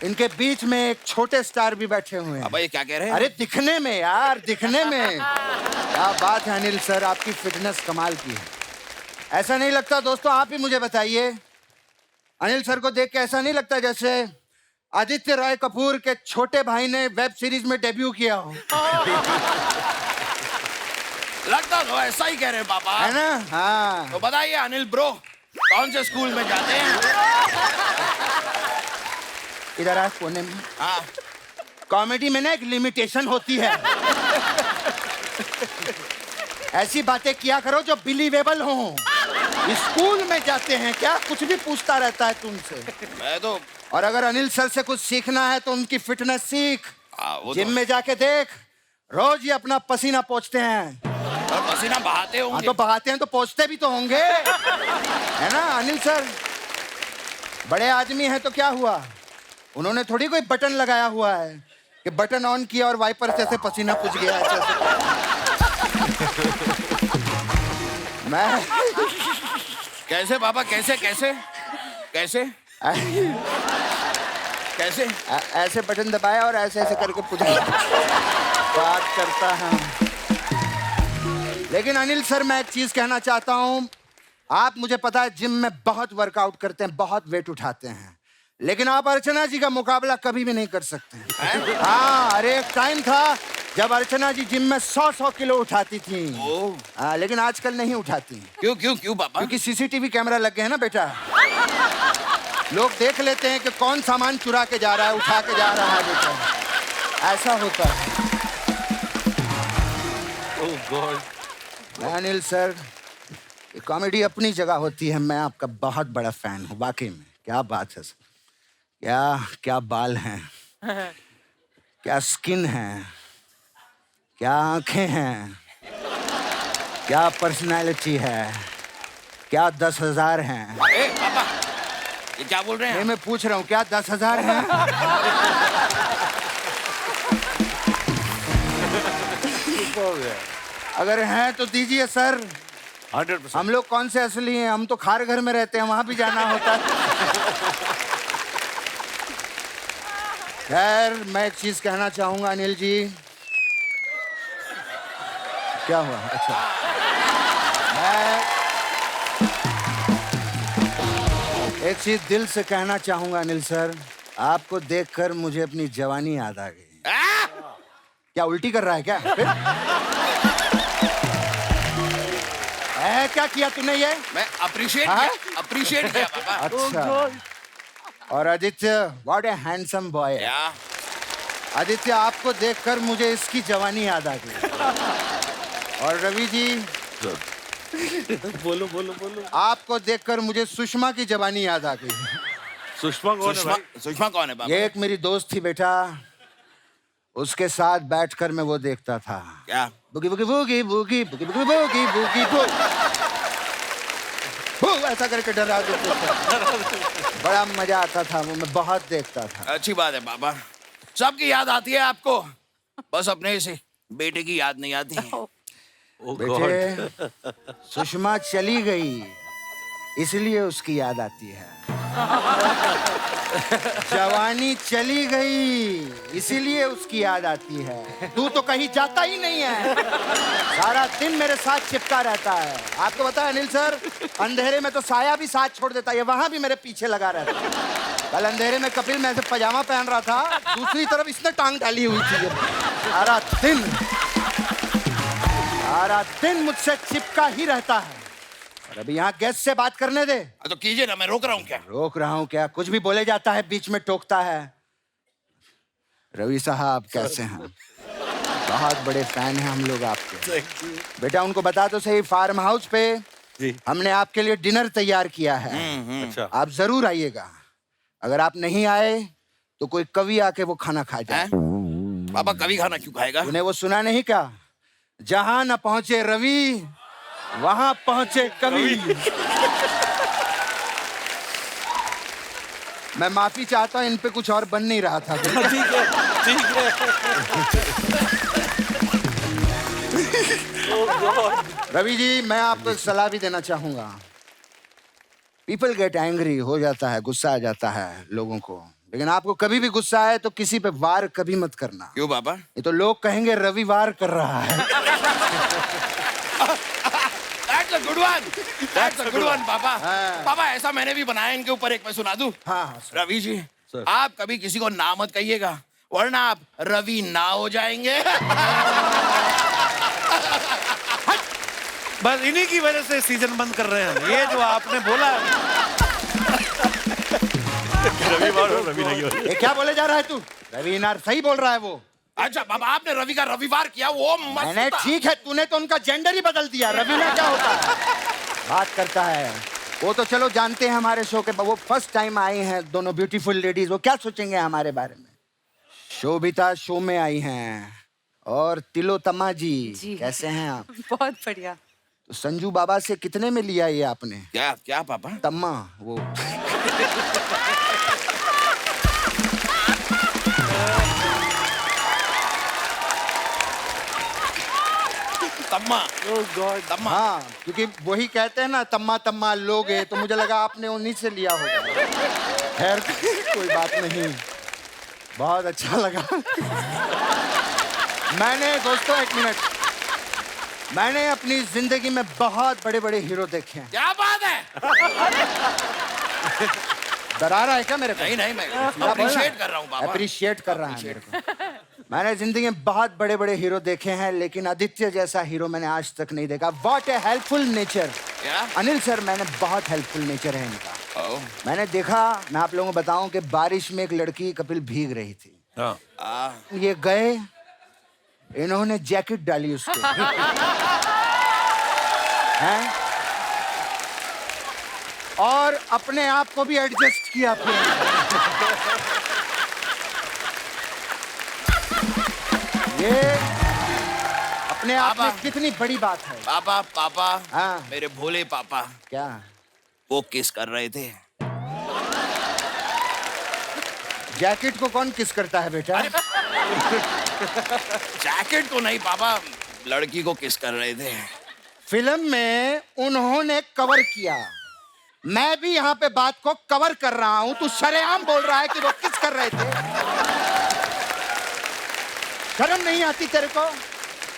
इनके बीच में एक छोटे स्टार भी बैठे हुए हैं। बाबा ये क्या कह रहे हैं? अरे दिखने में यार, दिखने में। क्या बात है अनिल सर, आपकी फिटनेस कमाल की है। ऐसा नहीं लगता दोस्तों? आप ही मुझे बताइए, अनिल सर को देख के ऐसा नहीं लगता जैसे आदित्य रॉय कपूर के छोटे भाई ने वेब सीरीज में डेब्यू किया हो? लगता तो ऐसा ही कह रहे हैं पापा, है ना? हाँ। तो बताइए अनिल ब्रो, कौन से स्कूल में जाते हैं? इधर आ कोने में। हाँ। कॉमेडी में ना एक लिमिटेशन होती है। ऐसी बातें किया करो जो बिलीवेबल हो। स्कूल में जाते हैं क्या? कुछ भी पूछता रहता है तुमसे। मैं तो, और अगर अनिल सर से कुछ सीखना है तो उनकी फिटनेस सीख। वो जिम तो, में जाके देख, रोज ही अपना पसीना पोंछते हैं। और पसीना बहाते हाँ होंगे। तो बहाते हैं तो पोंछते भी तो होंगे, है ना अनिल सर? बड़े आदमी हैं तो क्या हुआ, उन्होंने थोड़ी कोई बटन लगाया हुआ है कि बटन ऑन किया और वाइपर से ऐसे पसीना पुछ गया ऐसे। मैं कैसे पापा, कैसे कैसे कैसे कैसे? ऐसे बटन दबाया और ऐसे ऐसे करके पुछ गया। बात करता है। लेकिन अनिल सर, मैं एक चीज कहना चाहता हूँ। आप, मुझे पता है, जिम में बहुत वर्कआउट करते हैं, बहुत वेट उठाते हैं, लेकिन आप अर्चना जी का मुकाबला कभी भी नहीं कर सकते हैं। हाँ, अरे एक टाइम था जब अर्चना जी जिम में 100 किलो उठाती थी। हाँ, लेकिन आजकल नहीं उठाती। क्यों क्यों क्यों पापा? क्योंकि सीसीटीवी कैमरा लग गए हैं ना बेटा। लोग देख लेते हैं कि कौन सामान चुरा के जा रहा है, उठा के जा रहा है बेटा। ऐसा होता है। ओह गॉड। अनिल सर, ये कॉमेडी अपनी जगह होती है। मैं आपका बहुत बड़ा फैन हूँ, वाकई में। क्या बात है सर, क्या क्या बाल हैं, क्या स्किन है, क्या आंखें हैं, क्या पर्सनालिटी है, क्या 10,000 हैं। ए पापा, ये क्या बोल रहे नहीं, हैं? मैं पूछ रहा हूँ, क्या 10,000 हैं? अगर हैं तो दीजिए सर। 100%। हम लोग कौन से असली हैं, हम तो खार घर में रहते हैं, वहां भी जाना होता है। खैर, मैं एक चीज कहना चाहूंगा अनिल जी। क्या हुआ? अच्छा, मैं एक चीज दिल से कहना चाहूंगा अनिल सर। आपको देखकर मुझे अपनी जवानी याद आ गई। क्या उल्टी कर रहा है क्या? फिर? क्या किया तूने ये? मैं अप्रिशिएट हाँ? किया पापा। अच्छा। और Aditya, what A handsome boy. क्या? आदित्य, आपको देखकर मुझे इसकी जवानी याद आ गई। और रवि जी, बोलो बोलो बोलो। आपको देखकर मुझे सुषमा की जवानी याद आ गई। सुषमा कौन है सुषमा भाई? सुषमा कौन है पापा? ये एक मेरी दोस्त थी बेटा, उसके साथ बैठकर मैं वो देखता था। क्या? बुगी बुगी बुगी बुगी बुगी बुगी बुगी बुगी बुगी, ऐसा करके डरा देते थे। बड़ा मजा आता था वो, मैं बहुत देखता था। अच्छी बात है पापा, सबकी याद आती है आपको, बस अपने से बेटे की याद नहीं आती है। बेटे, सुषमा चली गई इसलिए उसकी याद आती है। जवानी चली गई इसीलिए उसकी याद आती है। तू तो कहीं जाता ही नहीं है, सारा दिन मेरे साथ चिपका रहता है। आपको पता है अनिल सर, अंधेरे में तो साया भी साथ छोड़ देता है, वहां भी मेरे पीछे लगा रहता है। कल अंधेरे में कपिल मैं ऐसे पजामा पहन रहा था, दूसरी तरफ इसने टांग डाली हुई थी। सारा दिन मुझसे चिपका ही रहता है। और अभी यहाँ गेस्ट से बात करने दे। तो कीजिए ना, मैं रोक रहा हूँ क्या? रोक रहा हूँ क्या? कुछ भी बोले जाता है, बीच में टोकता है। रवि साहब कैसे हैं? बहुत बड़े फैन हैं हम लोग आपके। बेटा उनको बता दो सही, फार्म हाउस पे जी। हमने आपके लिए डिनर तैयार किया है। अच्छा। आप जरूर आइएगा। अगर आप नहीं आए तो कोई कवि आके वो खाना खा जाए। पापा कभी खाना क्यों खाएगा? तूने वो सुना नहीं क्या? जहां न पहुंचे रवि वहां पहुंचे कवि। मैं माफी चाहता हूं, इन पे कुछ और बन नहीं रहा था। ठीक है ठीक है। रवि जी, मैं आपको एक सलाह भी देना चाहूंगा। पीपल गेट एंग्री, हो जाता है, गुस्सा आ जाता है लोगों को, लेकिन आपको कभी भी गुस्सा आए तो किसी पे वार कभी मत करना। क्यों पापा? ये तो लोग कहेंगे रविवार कर रहा है। That's a good one. That's a good one, पापा। हाँ। पापा ऐसा मैंने भी बनाया, इनके ऊपर एक मैं सुना दूं? हाँ हाँ सर। रवि जी, आप कभी किसी को ना मत कहिएगा, वरना आप रवि ना हो जाएंगे। बस इन्हीं की वजह से सीजन बंद कर रहे हैं हम। ये जो आपने बोला। रविवार हो, रवि नहीं हो। ये क्या बोले जा रहा है तू? रवि नार सही बोल रहा है वो। अच्छा पापा, आपने रवि का रविवार किया, वो मस्त मैंने था। ठीक है, तूने तो उनका जेंडर ही बदल दिया। रवि ना क्या होता है? बात करता है वो तो चलो जानते हैं हमारे शो के, वो फर्स्ट टाइम आए हैं दोनों ब्यूटीफुल लेडीज, वो क्या सोचेंगे हमारे बारे में? शोभिता शो में आई हैं और तिलोत्तमा जी कैसे हैं आप? बहुत बढ़िया। तो संजू बाबा से कितने में लिया ये आपने? क्या क्या पापा? तम्मा वो। तम्मा। Oh God. तम्मा। हाँ, क्योंकि वही कहते हैं ना, तम्मा तम्मा लोगे, तो मुझे लगा आपने उन्हीं से लिया होगा। खैर कोई बात नहीं, बहुत अच्छा लगा। मैंने दोस्तों एक मिनट, मैंने अपनी जिंदगी में बहुत बड़े बड़े हीरो देखे हैं। क्या बात है? डरा रहा है क्या मेरे को? नहीं नहीं, मैं अप्रिशिएट कर रहा हूँ पापा। अप्रिशिएट कर रहा है मेरे को। मैंने जिंदगी में बहुत बड़े बड़े हीरो देखे हैं, लेकिन आदित्य जैसा हीरो मैंने आज तक नहीं देखा। What A helpful nature. क्या? अनिल सर, मैंने बहुत हेल्पफुल नेचर है इनका। ओह। मैंने देखा, मैं आप लोगों को बताऊं कि बारिश में एक लड़की कपिल भीग रही थी, हाँ। ये गए, इन्होंने जैकेट डाली उसको। हैं? और अपने आप को भी एडजस्ट किया फिर। ये अपने आप में पापा। कितनी बड़ी बात है। पापा पापा, हाँ। मेरे भोले पापा, क्या? वो किस कर रहे थे? जैकेट को कौन किस करता है बेटा? जैकेट तो नहीं पापा, लड़की को किस कर रहे थे। फिल्म में उन्होंने कवर किया, मैं भी यहाँ पे बात को कवर कर रहा हूँ। तू शरेआम बोल रहा है कि वो किस कर रहे थे। शर्म नहीं आती तेरे को?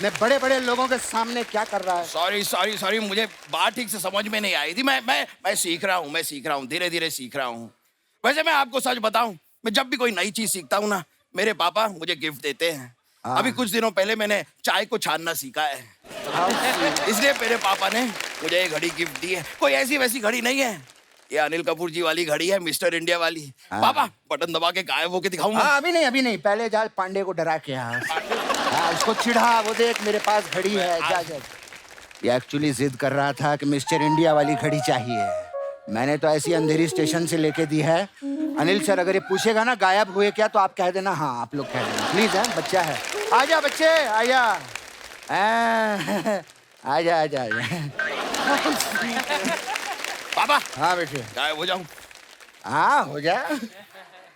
मैं बड़े बड़े लोगों के सामने क्या कर रहा है? सॉरी सॉरी सॉरी, मुझे बात ठीक से समझ में नहीं आई थी। मैं सीख रहा हूँ, धीरे धीरे सीख रहा हूँ। वैसे मैं आपको सच बताऊं, मैं जब भी कोई नई चीज सीखता हूँ ना, मेरे पापा मुझे गिफ्ट देते हैं। अभी कुछ दिनों पहले मैंने चाय को छानना सीखा है, इसलिए मेरे पापा ने मुझे ये घड़ी गिफ्ट दी है। कोई ऐसी वैसी घड़ी नहीं है, ये अनिल कपूर जी वाली घड़ी है, मिस्टर इंडिया वाली। पापा बटन दबा के गायब होके दिखाऊंगा। हाँ अभी नहीं पहले जा पांडे को डरा के हाँ उसको चिढ़ा, वो देख मेरे पास घड़ी है, जा। ये एक्चुअली जिद कर रहा था कि मिस्टर इंडिया वाली घड़ी चाहिए। मैंने तो ऐसी अंधेरी स्टेशन से लेके दी है। अनिल सर अगर ये पूछेगा ना गायब हुए क्या, तो आप कह देना हाँ, आप लोग कह देना प्लीज है, बच्चा है। आजा बच्चे आजा, आजा आजा आजा। पापा हाँ बेटे, गायब हो जाऊं? हाँ हो जा।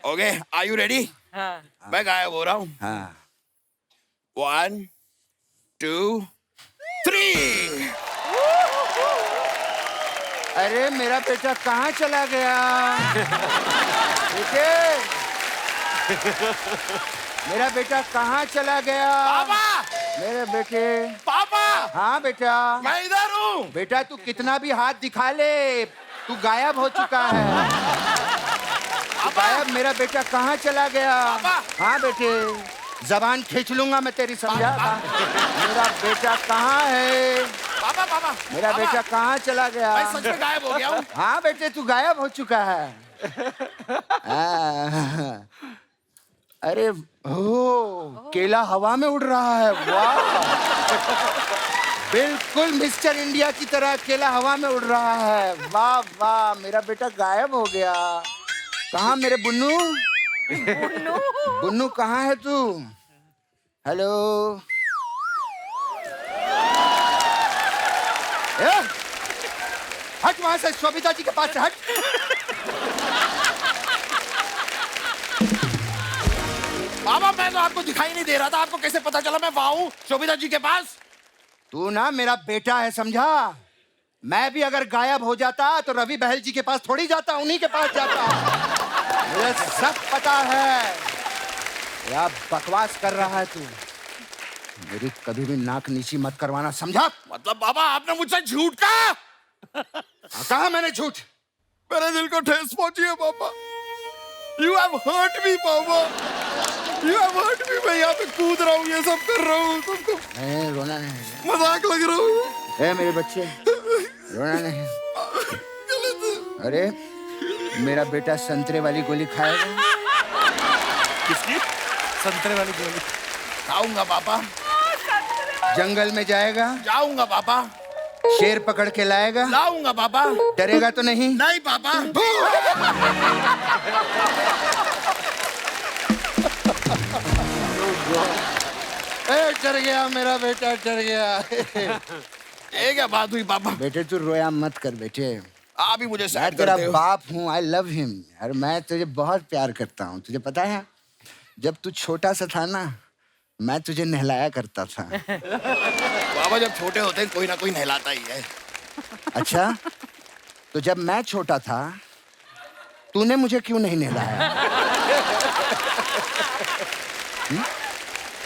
Okay, are you ready? हाँ। मैं गायब हो रहा हूँ। हाँ 1 2 3। अरे मेरा बेटा कहाँ चला गया? बेटे मेरा बेटा कहाँ चला गया? पापा, मेरे बेटे। पापा, हाँ बेटा। मैं इधर हूँ। बेटा तू कितना भी हाथ दिखा ले, तू गायब हो चुका है। तू गायब, मेरा बेटा कहाँ चला गया? हाँ बेटे, जबान खींच लूंगा मैं तेरी, समझा? मेरा बेटा कहाँ है? पापा, पापा, मेरा पापा, बेटा कहाँ चला गया? मैं सच में गायब हो गया हूँ। हाँ बेटे तू गायब हो चुका है। अरे ओ, केला हवा में उड़ रहा है, वाह। बिल्कुल मिस्टर इंडिया की तरह केला हवा में उड़ रहा है, वाह वाह। मेरा बेटा गायब हो गया। कहाँ मेरे बुन्नू? बुन्नू कहाँ है तू? हेलो हट वहां से, शोभिता जी के पास से हट। पापा मैं तो आपको दिखाई नहीं दे रहा था, आपको कैसे पता चला मैं वहां हूँ शोभिता जी के पास? तू ना मेरा बेटा है, समझा? मैं भी अगर गायब हो जाता तो रवि बहल जी के पास थोड़ी जाता, उन्हीं के पास जाता। मुझे सब पता है। क्या बकवास कर रहा है तू? मेरी कभी भी नाक नीची मत करवाना, समझा? मतलब पापा आपने मुझसे झूठ कहा? कहा मैंने झूठ? मेरे दिल को ठेस पहुंची है पापा। You have hurt me, पापा। You have hurt me। मैं यहाँ पे कूद रहा हूँ, ये सब कर रहा हूँ, तुमको नहीं रोना नहीं, मजाक लग रहा हूँ। ए मेरे बच्चे रोना नहीं। अरे मेरा बेटा संतरे वाली गोली खाएगा। किसकी? संतरे वाली गोली खाऊंगा पापा। जंगल में जाएगा, जाऊंगा पापा। शेर पकड़ के लाएगा, लाऊंगा पापा। डरेगा तो नहीं? नहीं पापा। डर गया मेरा बेटा, डर गया। ये क्या बात हुई पापा? बेटे तू रोया मत कर बेटे, आप ही मुझे मैं सैड तेरा करते हो। बाप हूँ, आई लव हिम। और मैं तुझे बहुत प्यार करता हूँ, तुझे पता है? जब तू छोटा सा था ना, मैं तुझे नहलाया करता था। पापा जब छोटे होते हैं कोई ना कोई नहलाता ही है। अच्छा, तो जब मैं छोटा था तूने मुझे क्यों नहीं नहलाया?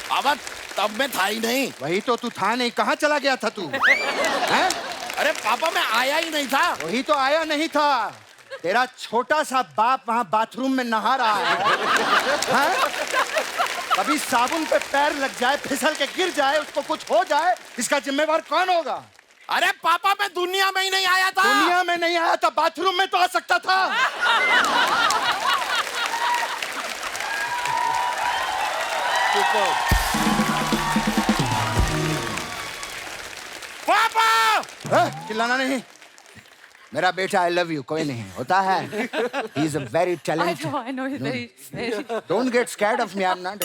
पापा तब मैं था ही नहीं। वही तो तू था नहीं, कहाँ चला गया था तू? हैं? अरे पापा मैं आया ही नहीं था। वही तो आया नहीं था। तेरा छोटा सा बाप वहाँ बाथरूम में नहा रहा है। हैं? कभी साबुन पे पैर लग जाए, फिसल के गिर जाए, उसको कुछ हो जाए, इसका जिम्मेवार कौन होगा? अरे पापा मैं दुनिया में ही नहीं आया था। दुनिया में नहीं आया था, बाथरूम में तो आ सकता था। पापा चिल्लाना नहीं। मेरा बेटा आई लव यू, कोई नहीं होता है। He is a very talented. I know he's very. Don't get scared of me, I am not.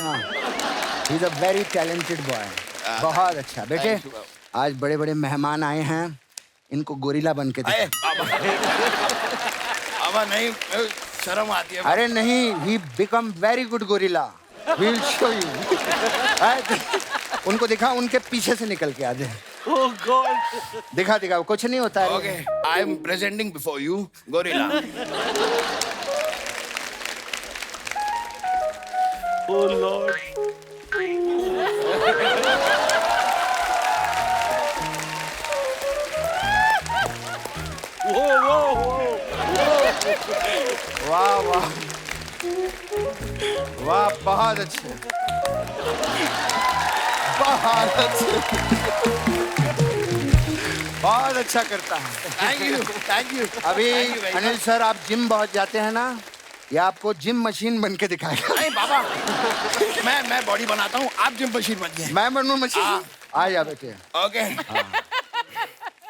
He is a very talented boy. बहुत अच्छा बेटे। Thank you, आज बड़े बड़े मेहमान आए हैं, इनको गोरिल्ला बन के अरे दिखा। पापा नहीं, शर्म आती है। अरे नहीं, he become very good gorilla, we will show you. उनको दिखा, उनके पीछे से निकल के आ जाए। Oh god. दिखा दिखा, कुछ नहीं होता है। Okay, I am presenting before you gorilla. Oh lord. वो वाह वाह वाह, बहुत अच्छे, बहुत अच्छे। बहुत अच्छा करता है। Thank you thank you. अभी अनिल सर आप जिम बहुत जाते हैं ना, ये आपको जिम मशीन बन के दिखाएगा। नहीं बाबा, मैं बॉडी बनाता हूँ, आप जिम मशीन बनिए। मैं बनूं मशीन? हाँ। आ जा बेटे। ओके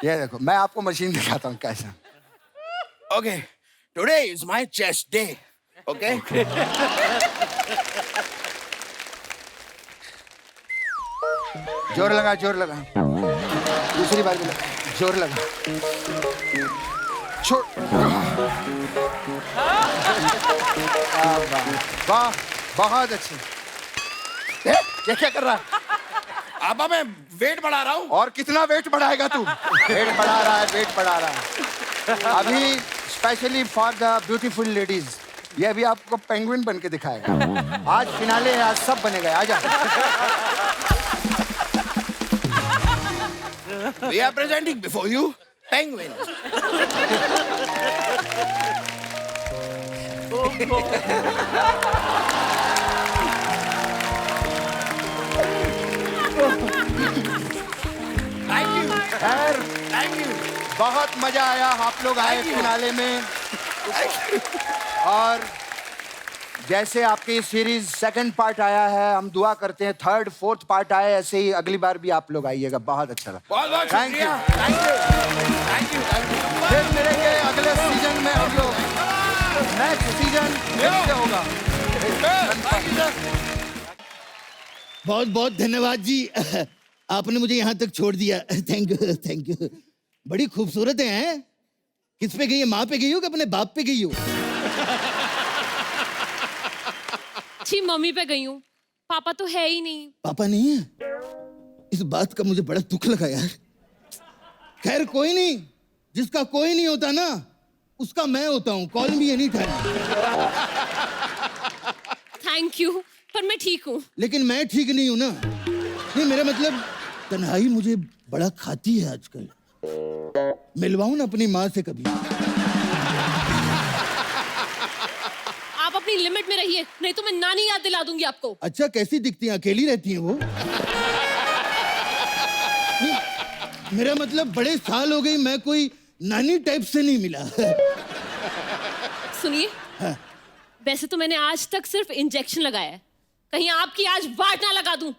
ये देखो मैं आपको मशीन दिखाता हूँ कैसा। Okay, today is my chest day. Okay जोर लगा, जोर लगा। दूसरी बार भी लगा, जोर लगा। छोड़। वाह, बहुत अच्छे। ये क्या कर रहा है? अब मैं वेट बढ़ा रहा हूँ। और कितना वेट बढ़ाएगा तू? वेट बढ़ा रहा है, वेट बढ़ा रहा है। अभी specially for the beautiful ladies ये अभी आपको पेंगुइन बन के दिखाएगा। आज फिनाले है, आज सब बनेगा। आजा। We are presenting before you penguin. Thank you, खैर thank you. बहुत मजा आया, आप लोग आए Thank you. फिनाले में। और जैसे आपकी सीरीज सेकंड पार्ट आया है, हम दुआ करते हैं थर्ड फोर्थ पार्ट आए, ऐसे ही अगली बार भी आप लोग आइएगा। बहुत अच्छा लगा। बहुत बहुत Thank शुक्रिया। you. Thank you thank you thank you. फिर मिलेंगे अगले सीजन में हम लोग। नेक्स्ट सीजन कैसे होगा? बहुत बहुत धन्यवाद जी, आपने मुझे यहाँ तक छोड़ दिया। Thank you thank you. बड़ी खूबसूरत है। किस पे गई है, माँ पे गई हो कि अपने बाप पे गई हो? जी मम्मी पे गई हूँ, पापा तो है ही नहीं। पापा नहीं है? इस बात का मुझे बड़ा दुख लगा यार। खैर कोई नहीं, जिसका कोई नहीं होता ना उसका मैं होता हूँ। Call me any time. Thank you, पर मैं ठीक हूँ। लेकिन मैं ठीक नहीं हूं ना। नहीं मेरा मतलब तन्हाई मुझे बड़ा खाती है आजकल। मिलवाऊं ना अपनी माँ से कभी? आप अपनी लिमिट में रहिए, नहीं तो मैं नानी याद दिला दूंगी आपको। अच्छा कैसी दिखती हैं? अकेली रहती हैं वो? नहीं, मेरा मतलब बड़े साल हो गई, मैं कोई नानी टाइप से नहीं मिला। सुनिए, हाँ। वैसे तो मैंने आज तक सिर्फ इंजेक्शन लगाया है, कहीं आपकी आज वाट ना लगा दूं।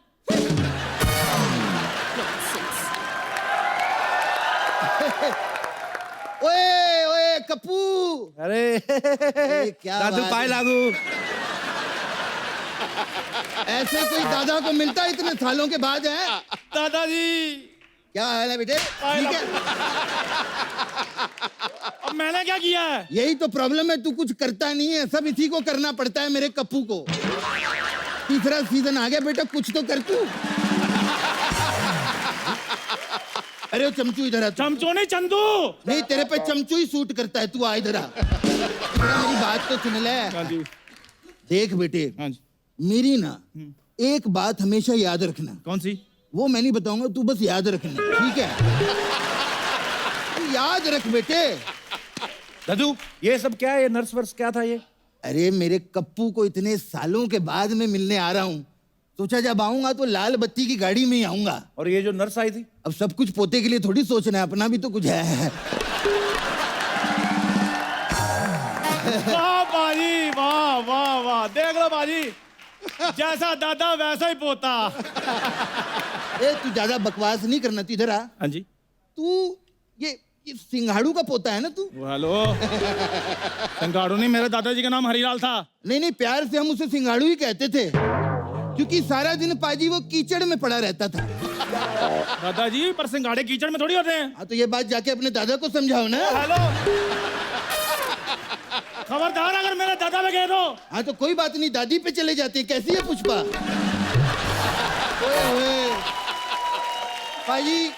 ओए ओए कप्पू, अरे क्या दादू बात पाए है? लागू। ऐसे कोई दादा को मिलता है इतने सालों के बाद है? दादाजी क्या हाल है बेटे? ठीक है। अब मैंने क्या किया है? यही तो प्रॉब्लम है, तू कुछ करता नहीं है, सब इसी को करना पड़ता है मेरे कप्पू को। तीसरा सीजन आ गया बेटा, कुछ तो कर तू। अरे वो चमचू इधर आ तू। चमचो नहीं चंदू। नहीं तेरे पे चमचू ही सूट करता है, तू आ इधर आ। मेरी बात तो सुन ले। हाँ जी। देख बेटे, हाँ जी। मेरी ना एक बात हमेशा याद रखना। कौन सी? वो मैं नहीं बताऊंगा, तू बस याद रखना, ठीक है? तू याद रख बेटे। दादू ये सब क्या है? ये नर्स वर्स क्या था ये? अरे मेरे कप्पू को इतने सालों के बाद मैं मिलने आ रहा हूँ, सोचा जब आऊंगा तो लाल बत्ती की गाड़ी में ही आऊंगा। और ये जो नर्स आई थी? अब सब कुछ पोते के लिए थोड़ी सोचना है, अपना भी तो कुछ है। वाह बाजी, वाह वाह वाह, देख लो बाजी, जैसा दादा वैसा ही पोता। ए तू ज्यादा बकवास नहीं करना, तू इधर आ। हाँ जी। तू ये सिंघाड़ू का पोता है ना तू? हेलो, सिंगाड़ू नहीं, मेरे दादाजी का नाम हरिलाल था। नहीं नहीं, प्यार से हम उसे सिंघाड़ू ही कहते थे, क्योंकि सारा दिन पाजी वो कीचड़ में पड़ा रहता था। दादाजी पर सिंगाड़े कीचड़ में थोड़ी होते हैं। हाँ तो ये बात जाके अपने दादा को समझाओ ना। हेलो, खबरदार अगर मेरे दादा में गए तो। हाँ तो कोई बात नहीं, दादी पे चले जाते हैं। कैसी है पुष्पा? ओए ओए पाजी,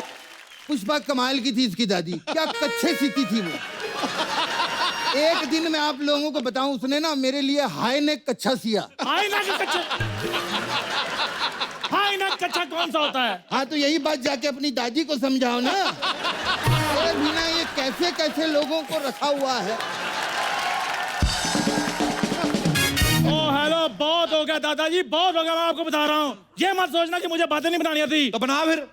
पुष्पा कमाल की थी इसकी दादी, क्या कच्छे सीती थी वो। एक दिन मैं आप लोगों को बताऊं, उसने ना मेरे लिए हाई नेक कच्छा सिया। हाई नेक कच्छा? हाई नेक कच्छा कौन सा होता है? हाँ तो यही बात जाके अपनी दादी को समझाओ ना। अरे बिना ये कैसे कैसे लोगों को रखा हुआ है। ओ हेलो, बहुत हो गया दादाजी, बहुत हो गया। मैं आपको बता रहा हूँ, ये मत सोचना कि मुझे बातें नहीं बनानी आती। तो बना फिर।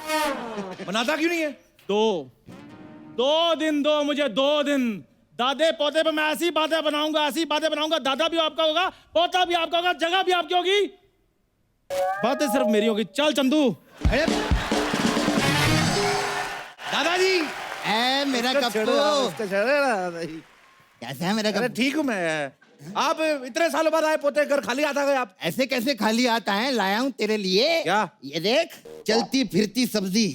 बनाता क्यों नहीं है? 2 दिन दो मुझे, 2 दिन। दादे पोते पे मैं ऐसी बातें बनाऊंगा, दादा भी आपका होगा, पोता भी आपका होगा, जगह भी आपकी होगी, बातें सिर्फ मेरी होगी। चल चंदू। अरे दादाजी ए मेरा कप्पू, कैसा है मेरा कप्पू? ठीक हूँ मैं। आप इतने सालों बाद आए, पोते घर खाली आता गए आप। ऐसे कैसे खाली आता है? लाया हूं तेरे लिए। क्या? ये देख, चलती फिरती सब्जी।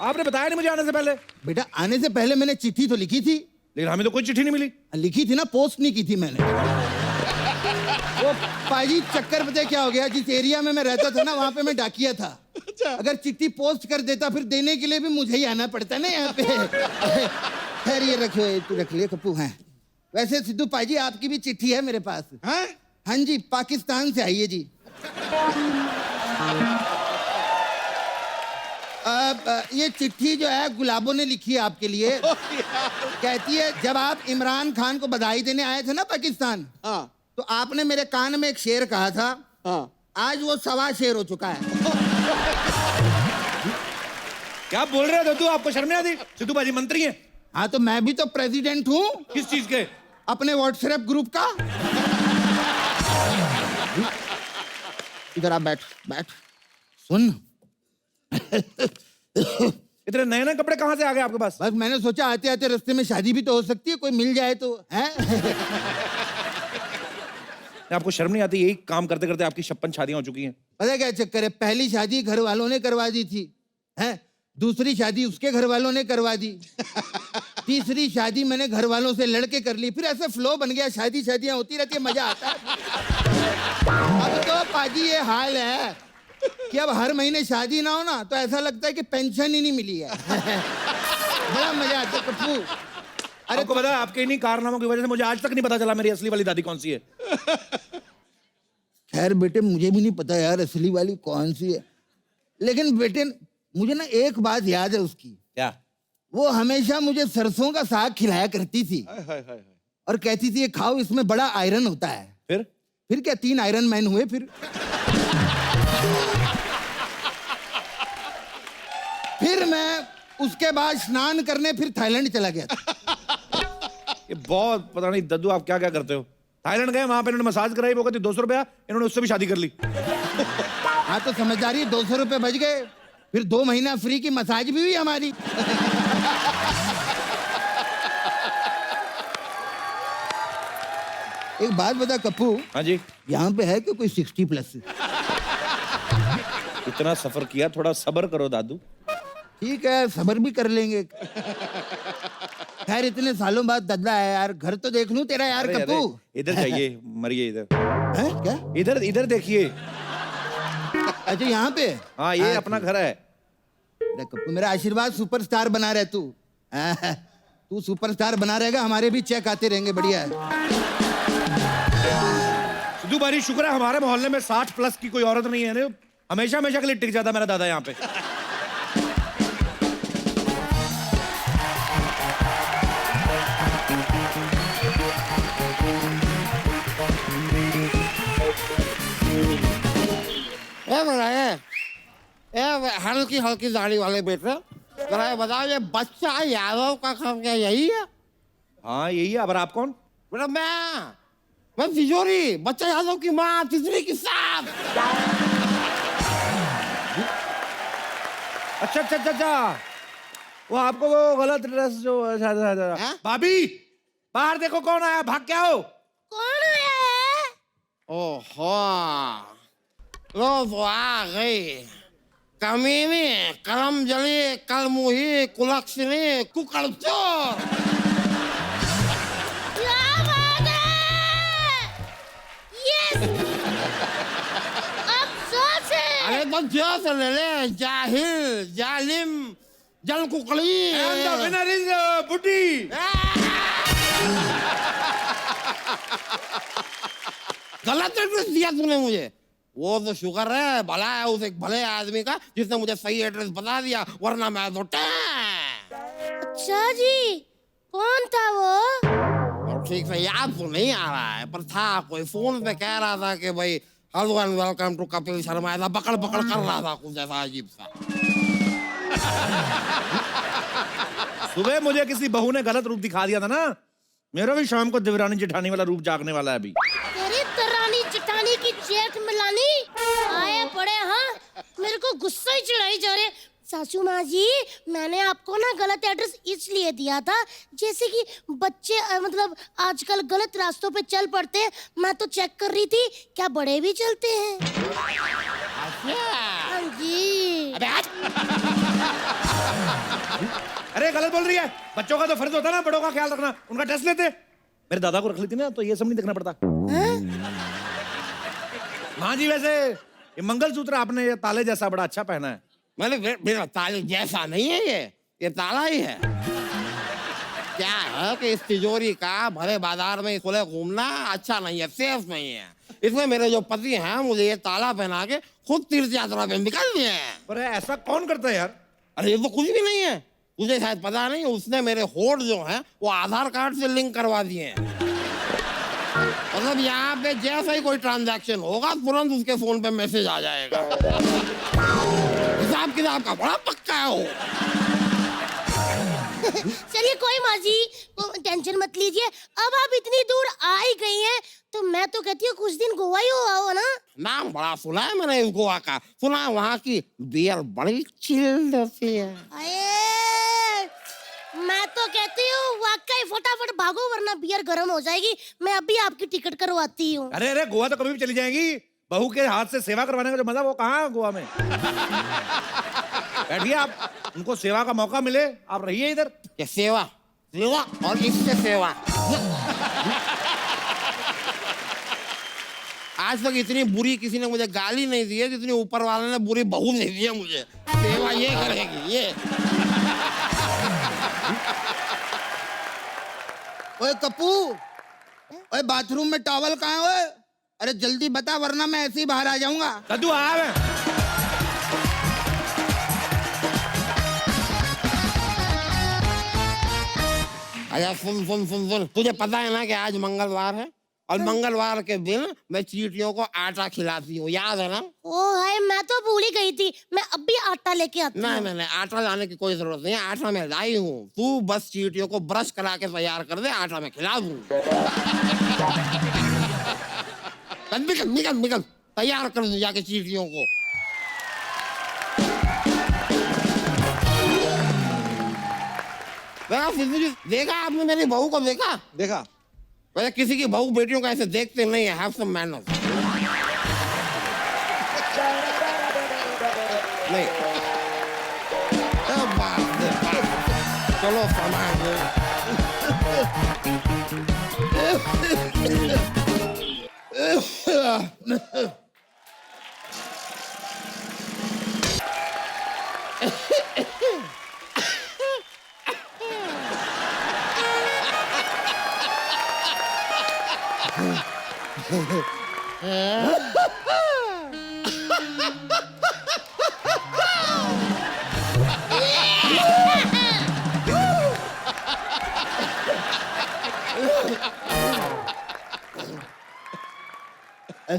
आपने बताया नहीं मुझे आने से पहले। बेटा आने से पहले मैंने चिट्ठी तो लिखी थी। लेकिन हमें तो कोई चिट्ठी नहीं मिली। लिखी थी ना, पोस्ट नहीं की थी मैंने। वो पाजी चक्कर पता है क्या हो गया, जिस एरिया में मैं रहता था ना वहां पे मैं डाकिया था। अगर चिट्ठी पोस्ट कर देता फिर देने के लिए भी मुझे ही आना पड़ता ना यहाँ पे। खैर ये रखो, तू रख लिया कप्पू। है वैसे सिद्धू पाजी आपकी भी चिट्ठी है मेरे पास। हाँ जी, पाकिस्तान से आई है जी। ये चिट्ठी जो है गुलाबों ने लिखी है आपके लिए। कहती है जब आप इमरान खान को बधाई देने आए थे ना पाकिस्तान, तो आपने मेरे कान में एक शेर कहा था। आज वो 1.25 शेर हो चुका है। क्या बोल रहे हो दद्दू? आपको शर्म नहीं आती? सिद्धू बाजी मंत्री हैं। हाँ तो मैं भी तो प्रेसिडेंट हूँ। किस चीज के? अपने व्हाट्सएप ग्रुप का। इधर आप बैठ बैठ सुन। इतने नए नए कपड़े कहाँ से आ गए आपके पास? बस मैंने सोचा आते आते रास्ते में शादी भी तो हो सकती है, कोई मिल जाए तो है। आपको शर्म नहीं आती? यही काम करते करते आपकी 56 शादियां हो चुकी हैं। पता क्या चक्कर है, पहली शादी घर वालों ने करवा दी थी, है दूसरी शादी उसके घर वालों ने करवा दी, तीसरी शादी मैंने घर वालों से लड़के कर ली, फिर ऐसे फ्लो बन गया, शादियां होती रहती है, मजा आता है। अब तो पाजी ये हाल है कि अब हर महीने शादी ना हो ना तो ऐसा लगता है कि पेंशन ही नहीं मिली है। बड़ा मजा आता है कप्पू। अरे आपको पता है, आपके इन्हीं कारनामों की वजह से मुझे आज तक नहीं पता चला मेरी असली वाली दादी कौन सी है। खैर बेटे मुझे भी नहीं पता यार असली वाली कौन सी है, लेकिन बेटे मुझे ना एक बात याद है उसकी। क्या? वो हमेशा मुझे सरसों का साग खिलाया करती थी और कहती थी ये खाओ, इसमें बड़ा आयरन होता है। फिर क्या 3 आयरन मैन हुए फिर मैं उसके बाद स्नान करने फिर थाईलैंड चला गया था। ये बहुत पता नहीं दद्दू आप क्या क्या करते हो। थाईलैंड गए, वहां पे इन्होंने मसाज कराई, वो कहती 200 रुपया, इन्होंने उससे भी शादी कर ली। हाँ तो समझदारी 200 रुपये बच गए, फिर 2 महीना फ्री की मसाज भी हुई हमारी। एक बात बता कप्पू। हाँ जी। यहाँ पे है कि कोई 60+ इतना सफर किया, थोड़ा सब्र करो दादू। ठीक है सब्र भी कर लेंगे। खैर इतने सालों बाद दद्दा है यार, घर तो देख लूं तेरा यार कप्पू। इधर जाइए, मरिए इधर। हैं क्या? इधर इधर देखिए। अच्छा यहाँ पे? हाँ ये अपना घर है। अरे कप्पू मेरा आशीर्वाद, सुपरस्टार बना रहे तू। तू सुपरस्टार बना रहेगा, हमारे भी चेक आते रहेंगे। बढ़िया है। सिद्धू बारी शुक्र है हमारे मोहल्ले में 60+ की कोई औरत नहीं है। हमेशा हमेशा के लिए टिक जाता मेरा दादा यहाँ पे। हल्की हल्की दाढ़ी वाले बेटे, जरा ये बताओ ये बच्चा यादव का काम क्या यही है? हाँ यही है। अब आप कौन? बेटा मैं तिजोरी, बच्चा यादव की माँ, तिजोरी की साथ। अच्छा वो आपको वो गलत ड्रेस जो भाभी बाहर देखो कौन आया, भाग के आओ। कौन है? ओहो लो तो आ गई कमीनी, करम जली, कलमुही, कुलक्षणी, कुकड़चोर। क्या बात है? यस! अफसोस है। अरे तो जोश ले ले, जाहिल, जालिम, जल कुकड़ी। And the winner is बुड्ढी। गलत एड्रेस दिया तूने मुझे। वो तो शुक्र है, भला है उस एक भले आदमी का जिसने मुझे सही एड्रेस बता दिया, वरना मैं तो अच्छा जी, कौन था वो? ठीक से याद तो नहीं आ रहा है, पर था कोई फोन पे कह रहा था कि भाई hello and welcome to Kapil Sharma, ऐसा पकड़ पकड़ कर रहा था कुछ ऐसा अजीब सा। सुबह मुझे किसी बहू ने गलत रूप दिखा दिया था ना, मेरा भी शाम को देवरानी जेठानी वाला रूप जागने वाला है अभी। अरे दरानी चिटानी की जेठ मिलानी आए पड़े। हाँ, मेरे को गुस्सा ही चढ़ाई जा रहे। सासू माँ जी, मैंने आपको ना गलत एड्रेस इसलिए दिया था, जैसे कि बच्चे मतलब आजकल गलत रास्तों पे चल पड़ते हैं। मैं तो चेक कर रही थी, क्या बड़े भी चलते हैं? हाँ जी। अरे गलत बोल रही है, बच्चों का तो फर्ज होता है ना बड़ों का ख्याल रखना, उनका टेस्ट लेते। मेरे दादा को रख लेती ना तो ये सब नहीं देखना पड़ता। हाँ जी, वैसे ये मंगलसूत्र आपने ये ताले जैसा बड़ा अच्छा पहना है। मेरा ताले जैसा नहीं है, ये ताला ही है। क्या है कि इस तिजोरी का भरे बाजार में खुले घूमना अच्छा नहीं है, सेफ नहीं है। इसमें मेरे जो पति हैं मुझे ये ताला पहना के खुद तीर्थ यात्रा पे निकल दिए हैं। पर ऐसा कौन करता है यार? अरे ये तो कुछ भी नहीं है, मुझे शायद पता नहीं, उसने मेरे होठ जो हैं वो आधार कार्ड से लिंक करवा दिए हैं। मतलब यहाँ पे जैसा ही कोई ट्रांजैक्शन होगा तुरंत उसके फोन पे मैसेज आ जाएगा। हिसाब किताब का बड़ा पक्का है वो। चलिए कोई माँ जी, टेंशन मत लीजिए। अब आप इतनी दूर आ ही गई हैं, तो मैं तो कहती हूँ कुछ दिन गोवा ही हो आओ ना। नाम बड़ा सुना है मैंने इस गोवा का, सुना है वहाँ की बियर बड़ी चिल्ड होती है। मैं तो कहती हूँ वाकई फटाफट भागो वरना बियर गर्म हो जाएगी। मैं अभी आपकी टिकट करवाती हूँ। अरे अरे, गोवा तो कभी भी चली जाएंगी। बहू के हाथ से सेवा करवाने का जो मजा वो कहाँ है गोवा में। बैठिए आप, उनको सेवा का मौका मिले, आप रहिए इधर। ये सेवा सेवा और इससे सेवा। आज तक इतनी बुरी किसी ने मुझे गाली नहीं दी है जितनी ऊपर वाले ने बुरी बहू नहीं दी है मुझे। सेवा ये करेगी ये। ओए कप्पू, ओए बाथरूम में टॉवल कहाँ है? ओए अरे जल्दी बता वरना मैं ऐसे ही बाहर आ जाऊंगा। कद्दू आ मैं। अच्छा सुन सुन सुन सुन, तुझे पता है ना कि आज मंगलवार है और मंगलवार के दिन मैं चींटियों को आटा खिलाती हूँ, याद है ना? ओ हाय, मैं तो भूल ही गई थी। मैं अभी आटा लेके आती हूँ। नहीं, आटा लाने की कोई जरूरत नहीं है, आटा मैं लाई हूँ। तू बस चींटियों को ब्रश करा के तैयार कर दे, आटा मैं खिला दूँ। निकल तैयार कर दे जाके चींटियों को। देखा आपने मेरी बहू को? देखा वैसे किसी की बहू बेटियों को ऐसे देखते नहीं है। Have some manners. नहीं चलो समाज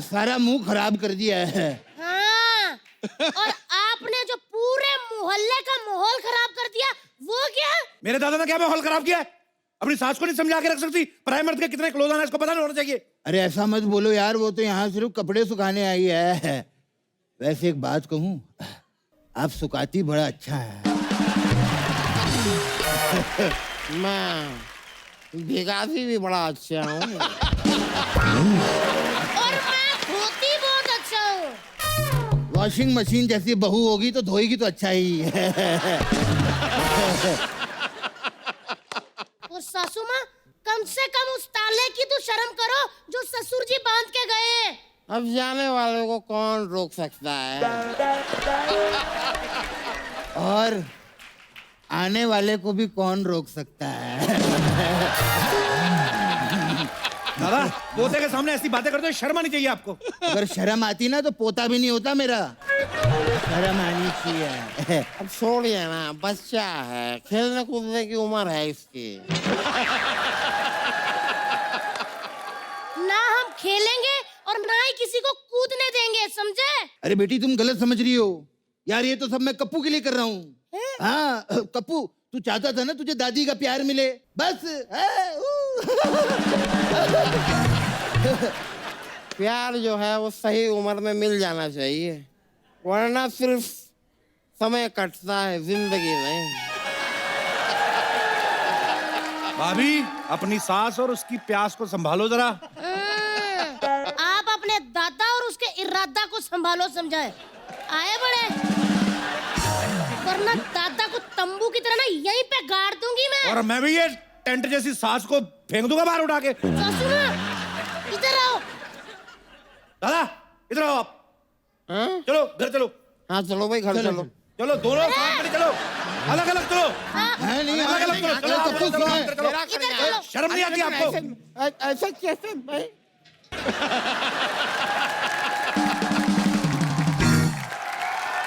सारा मुंह खराब कर दिया है। हाँ, और आपने जो पूरे मोहल्ले का माहौल खराब कर दिया वो क्या? मेरे दादा ने क्या माहौल खराब किया? अपनी सास को नहीं समझा के रख सकती? पराये मर्द के कितने क्लोज आना इसको पता नहीं होना चाहिए। अरे ऐसा मत बोलो यार, वो तो यहाँ सिर्फ कपड़े सुखाने आई है। वैसे एक बात कहूँ, आप सुखाती बड़ा अच्छा है। मैं भिगाती भी बड़ा अच्छा हूँ। और मैं धोती बहुत अच्छा हूँ। वॉशिंग मशीन जैसी बहू होगी तो धोएगी तो अच्छा ही है। और सासू माँ, कम से कम उस ताले की तो शर्म करो जो ससुर जी बांध के गए। अब जाने वाले को कौन रोक सकता है? और आने वाले को भी कौन रोक सकता है? दादा, पोते के सामने ऐसी बातें करते हो, शर्म आनी चाहिए आपको। अगर शर्म आती ना तो पोता भी नहीं होता मेरा। शर्म आनी चाहिए। अब छोड़िए ना, बच्चा है, खेलने कूदने की उम्र है इसकी। खेलेंगे और ना ही किसी को कूदने देंगे, समझे? अरे बेटी तुम गलत समझ रही हो यार, ये तो सब मैं कप्पू के लिए कर रहा हूँ। हाँ कप्पू, तू चाहता था ना तुझे दादी का प्यार मिले, बस। प्यार जो है वो सही उम्र में मिल जाना चाहिए, वरना सिर्फ समय कटता है, जिंदगी नहीं। भाभी अपनी सास और उसकी प्यास को संभालो जरा। आप अपने दादा और उसके इरादा को संभालो, समझाए? आए बड़े, वरना दादा को तंबू की तरह ना यहीं पे गाड़ दूंगी मैं। और मैं भी ये टेंट जैसी सास को फेंक दूंगा बाहर उठा के। सासू माँ, इधर आओ। दादा इधर आओ आप। हाँ? चलो घर चलो। हाँ चलो भाई, घर चलो। चलो दोनों साथ में चलो, अलग अलग चलो। है नहीं, अलग अलग चलो। चलो कप्पू चलो, सुना है। अंदर चलो। मेरा इधर करना है। चलो। शर्म नहीं आती आपको? ऐसा कैसे भाई?